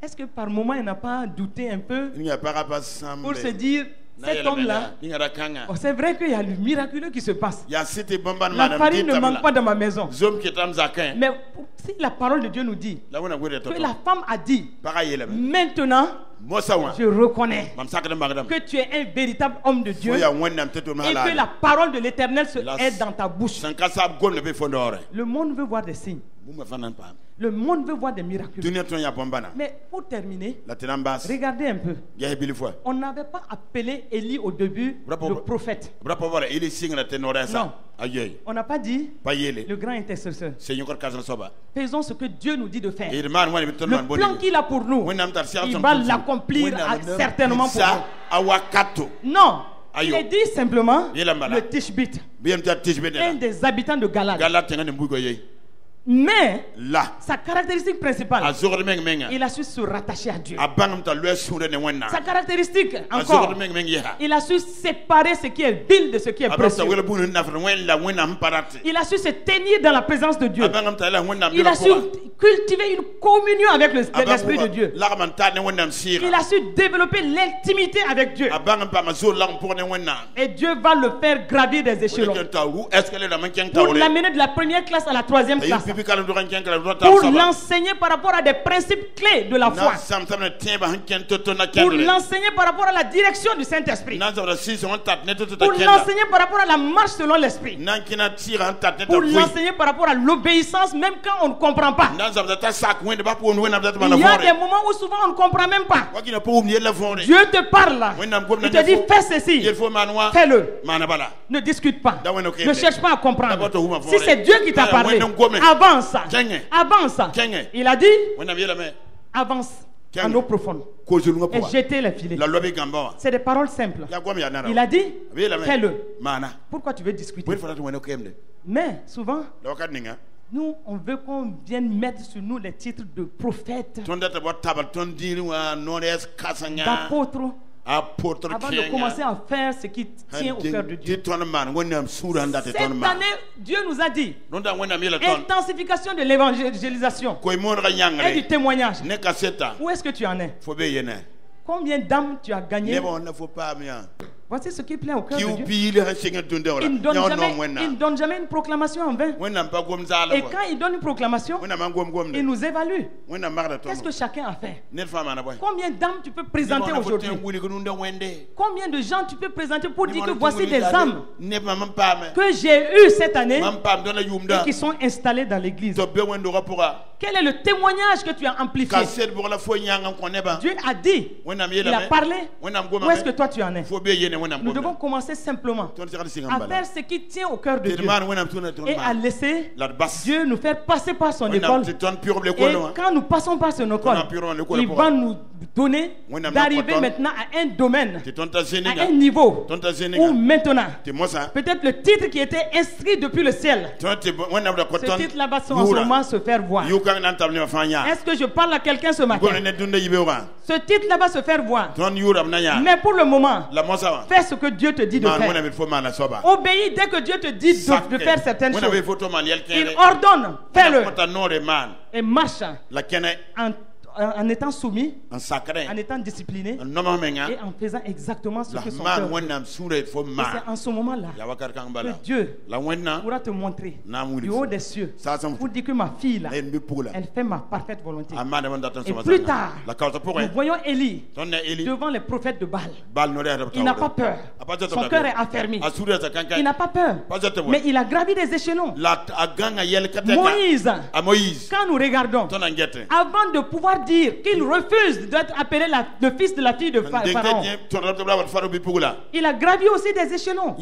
[SPEAKER 1] Est-ce que par moment elle n'a pas douté un peu pour se dire, cet homme-là, c'est vrai qu'il y a le miraculeux qui se passe. La farine ne manque pas dans ma maison. Mais si la parole de Dieu nous dit que la femme a dit, maintenant, je reconnais que tu es un véritable homme de Dieu et que la parole de l'Éternel est dans ta bouche. Le monde veut voir des signes. Le monde veut voir des miracles. Mais pour terminer, regardez un peu. On n'avait pas appelé Élie au début le prophète. Non. On n'a pas dit le grand intercesseur. Faisons ce que Dieu nous dit de faire. Le plan qu'il a pour nous, il va l'accomplir certainement pour nous. Non. Il est dit simplement le Tishbite, un des habitants de Galade. Mais sa caractéristique principale, il a su se rattacher à Dieu. Sa caractéristique encore, il a su séparer ce qui est vil de ce qui est précieux. Il a su se tenir dans la présence de Dieu. Il a su cultiver une communion avec l'Esprit de Dieu. Il a su développer l'intimité avec Dieu. Et Dieu va le faire gravir des échelons. Pour l'amener de la première classe à la troisième classe. Pour l'enseigner par rapport à des principes clés de la foi. Pour l'enseigner par rapport à la direction du Saint-Esprit. Pour l'enseigner par rapport à la marche selon l'Esprit. Pour l'enseigner par rapport à l'obéissance même quand on ne comprend pas. Il y a des moments où souvent on ne comprend même pas. Dieu te parle là. Il te dit fais ceci. Fais-le. Ne discute pas. Ne cherche pas à comprendre. Si c'est Dieu qui t'a parlé, avance. Avance. Il a dit avance en eau profonde et jeter les filets. C'est des paroles simples. Il a dit fais-le. Pourquoi tu veux discuter? Mais souvent nous, on veut qu'on vienne mettre sur nous les titres de prophète, d'apôtre, avant de commencer à faire ce qui tient au cœur de Dieu. Cette année, Dieu nous a dit intensification de l'évangélisation et du témoignage. Où est-ce que tu en es? Combien d'âmes tu as gagné? Voici ce qui plaît au cœur de Dieu. Il ne donne jamais une proclamation en vain. Et quand il donne une proclamation, il nous évalue. Qu'est-ce que chacun a fait? Combien d'âmes tu peux présenter aujourd'hui? Combien de gens tu peux présenter pour dire que voici des âmes que j'ai eues cette année et qui sont installées dans l'église? Quel est le témoignage que tu as amplifié? Dieu a dit, il a parlé. Où est-ce que toi tu en es? Nous devons commencer simplement à faire ce qui tient au cœur de Dieu et à laisser Dieu nous faire passer par son école. Et quand nous passons par son école, il va nous donner d'arriver maintenant à un domaine, à un niveau où maintenant, peut-être le titre qui était inscrit depuis le ciel, ce titre là-bas va en ce moment se faire voir. Est-ce que je parle à quelqu'un ce matin? Ce titre là va se faire voir. Mais pour le moment, fais ce que Dieu te dit de faire. Obéis dès que Dieu te dit de faire certaines choses. Il ordonne, fais-le. Et marche en étant soumis, en étant discipliné et en faisant exactement ce que son cœur veut. Et c'est en ce moment-là que Dieu pourra te montrer du haut des cieux pour dire que ma fille là, elle fait ma parfaite volonté. Et plus tard, nous voyons Élie devant les prophètes de Baal. Il n'a pas peur. Son cœur est affermi. Il n'a pas peur. Mais il a gravi des échelons. Moïse, quand nous regardons, avant de pouvoir dire qu'il refuse d'être appelé le fils de la fille de Pharaon, il a gravi aussi des échelons.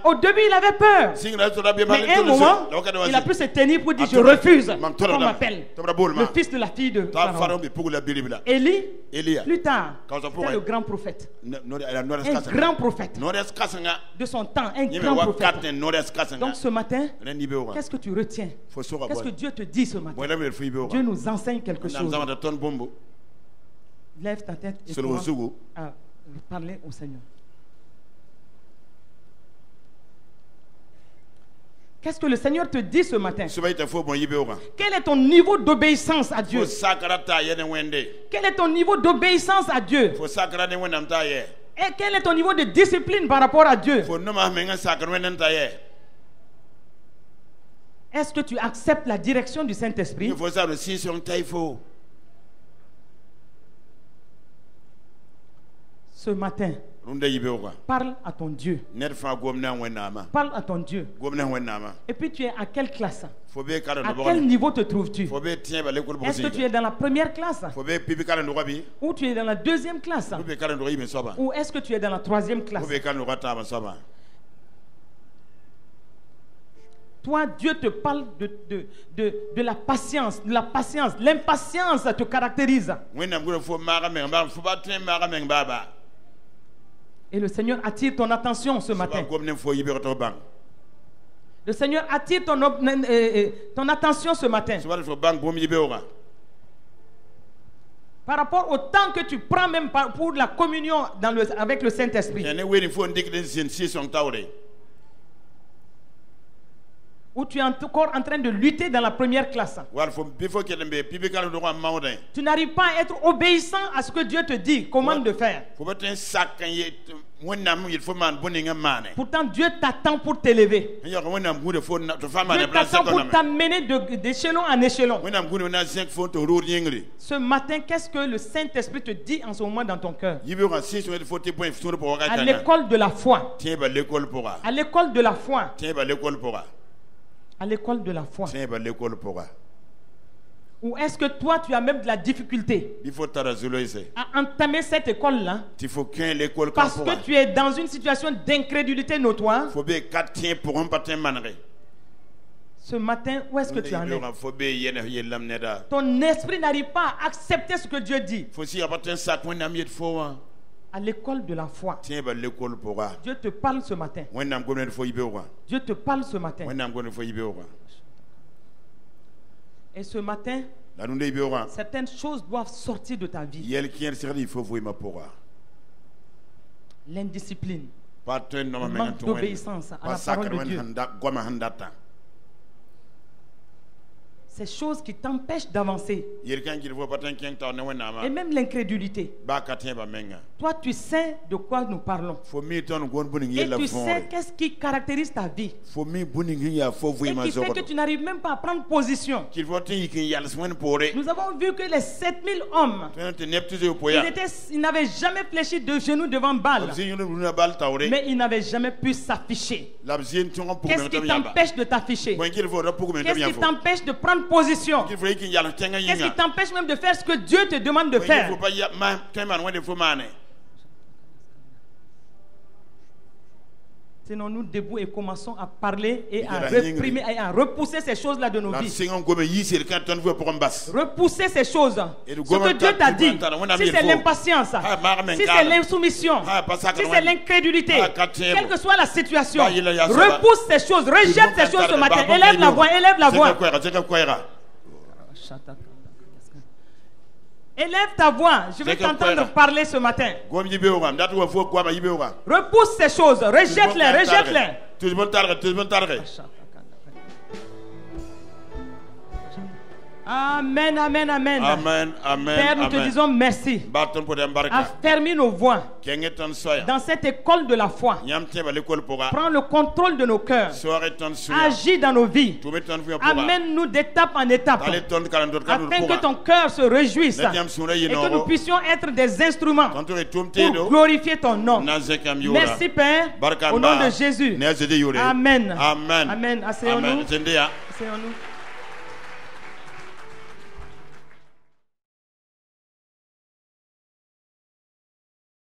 [SPEAKER 1] Au début il avait peur, mais à un moment il a pu se tenir pour dire je refuse qu'on m'appelle le fils de la fille de Pharaon. Élie, plus tard, c'était le grand prophète, un grand prophète de son temps, un grand prophète. Donc ce matin, qu'est-ce que tu retiens? Qu'est-ce que Dieu te dit ce matin? Dieu nous enseigne quelque chose. Lève ta tête et commence à parler au Seigneur. Qu'est-ce que le Seigneur te dit ce matin? Quel est ton niveau d'obéissance à Dieu? Quel est ton niveau d'obéissance à Dieu? Et quel est ton niveau de discipline par rapport à Dieu? Est-ce que tu acceptes la direction du Saint-Esprit? Ce matin, parle à ton Dieu. Parle à ton Dieu. Et puis tu es à quelle classe? À quel niveau te trouves-tu? Est-ce que tu es dans la première classe? Ou tu es dans la deuxième classe? Ou est-ce que tu es dans la troisième classe? Toi, Dieu te parle de la patience, de la patience. L'impatience te caractérise. Et le Seigneur attire ton attention ce matin. Le Seigneur attire ton attention ce matin. Par rapport au temps que tu prends même pour la communion avec le Saint-Esprit. Ou tu es encore en train de lutter dans la première classe. Tu n'arrives pas à être obéissant à ce que Dieu te dit, commande de faire. Pourtant, Dieu t'attend pour t'élever. Dieu t'attend pour t'amener d'échelon en échelon. Ce matin, qu'est-ce que le Saint-Esprit te dit en ce moment dans ton cœur? À l'école de la foi. À l'école de la foi. À l'école de la foi. Ou est-ce que toi, tu as même de la difficulté à entamer cette école-là parce que tu es dans une situation d'incrédulité notoire? Ce matin, où est-ce que tu en es? Ton esprit n'arrive pas à accepter ce que Dieu dit. À l'école de la foi. Dieu te parle ce matin. Dieu te parle ce matin. Et ce matin, certaines choses doivent sortir de ta vie. L'indiscipline, le manque d'obéissance à la parole de Dieu. Ces choses qui t'empêchent d'avancer. Et même l'incrédulité. Toi, tu sais de quoi nous parlons. Et tu sais qu'est-ce qui caractérise ta vie. Et qui fait que tu n'arrives même pas à prendre position. Nous avons vu que les 7000 hommes, ils n'avaient jamais fléchi de genoux devant Baal. Mais ils n'avaient jamais pu s'afficher. Qu'est-ce qui t'empêche de t'afficher? Qu'est-ce qui t'empêche de prendre position? Qu'est-ce qui t'empêche même de faire ce que Dieu te demande de faire? Tenons-nous debout et commençons à parler et à réprimer et à repousser ces choses-là de nos vies. Repousser ces choses. Ce que Dieu t'a dit, si c'est l'impatience, si c'est l'insoumission, si c'est l'incrédulité, quelle que soit la situation, repousse ces choses, rejette ces choses ce matin. Élève la voix, élève la voix. Élève ta voix, je vais t'entendre parler ce matin. Repousse ces choses, rejette-les, rejette-les. Amen, amen, amen.
[SPEAKER 2] Amen, amen.
[SPEAKER 1] Père, nous te disons merci. Affermis nos voix dans cette école de la foi. Prends le contrôle de nos cœurs. Agis dans nos vies. Amène-nous d'étape en étape. Afin que ton cœur se réjouisse. Et que nous puissions être des instruments pour glorifier ton nom. Merci Père. Au nom de Jésus. Amen.
[SPEAKER 2] Amen.
[SPEAKER 1] Amen. Asseyons-nous. Asseyons-nous.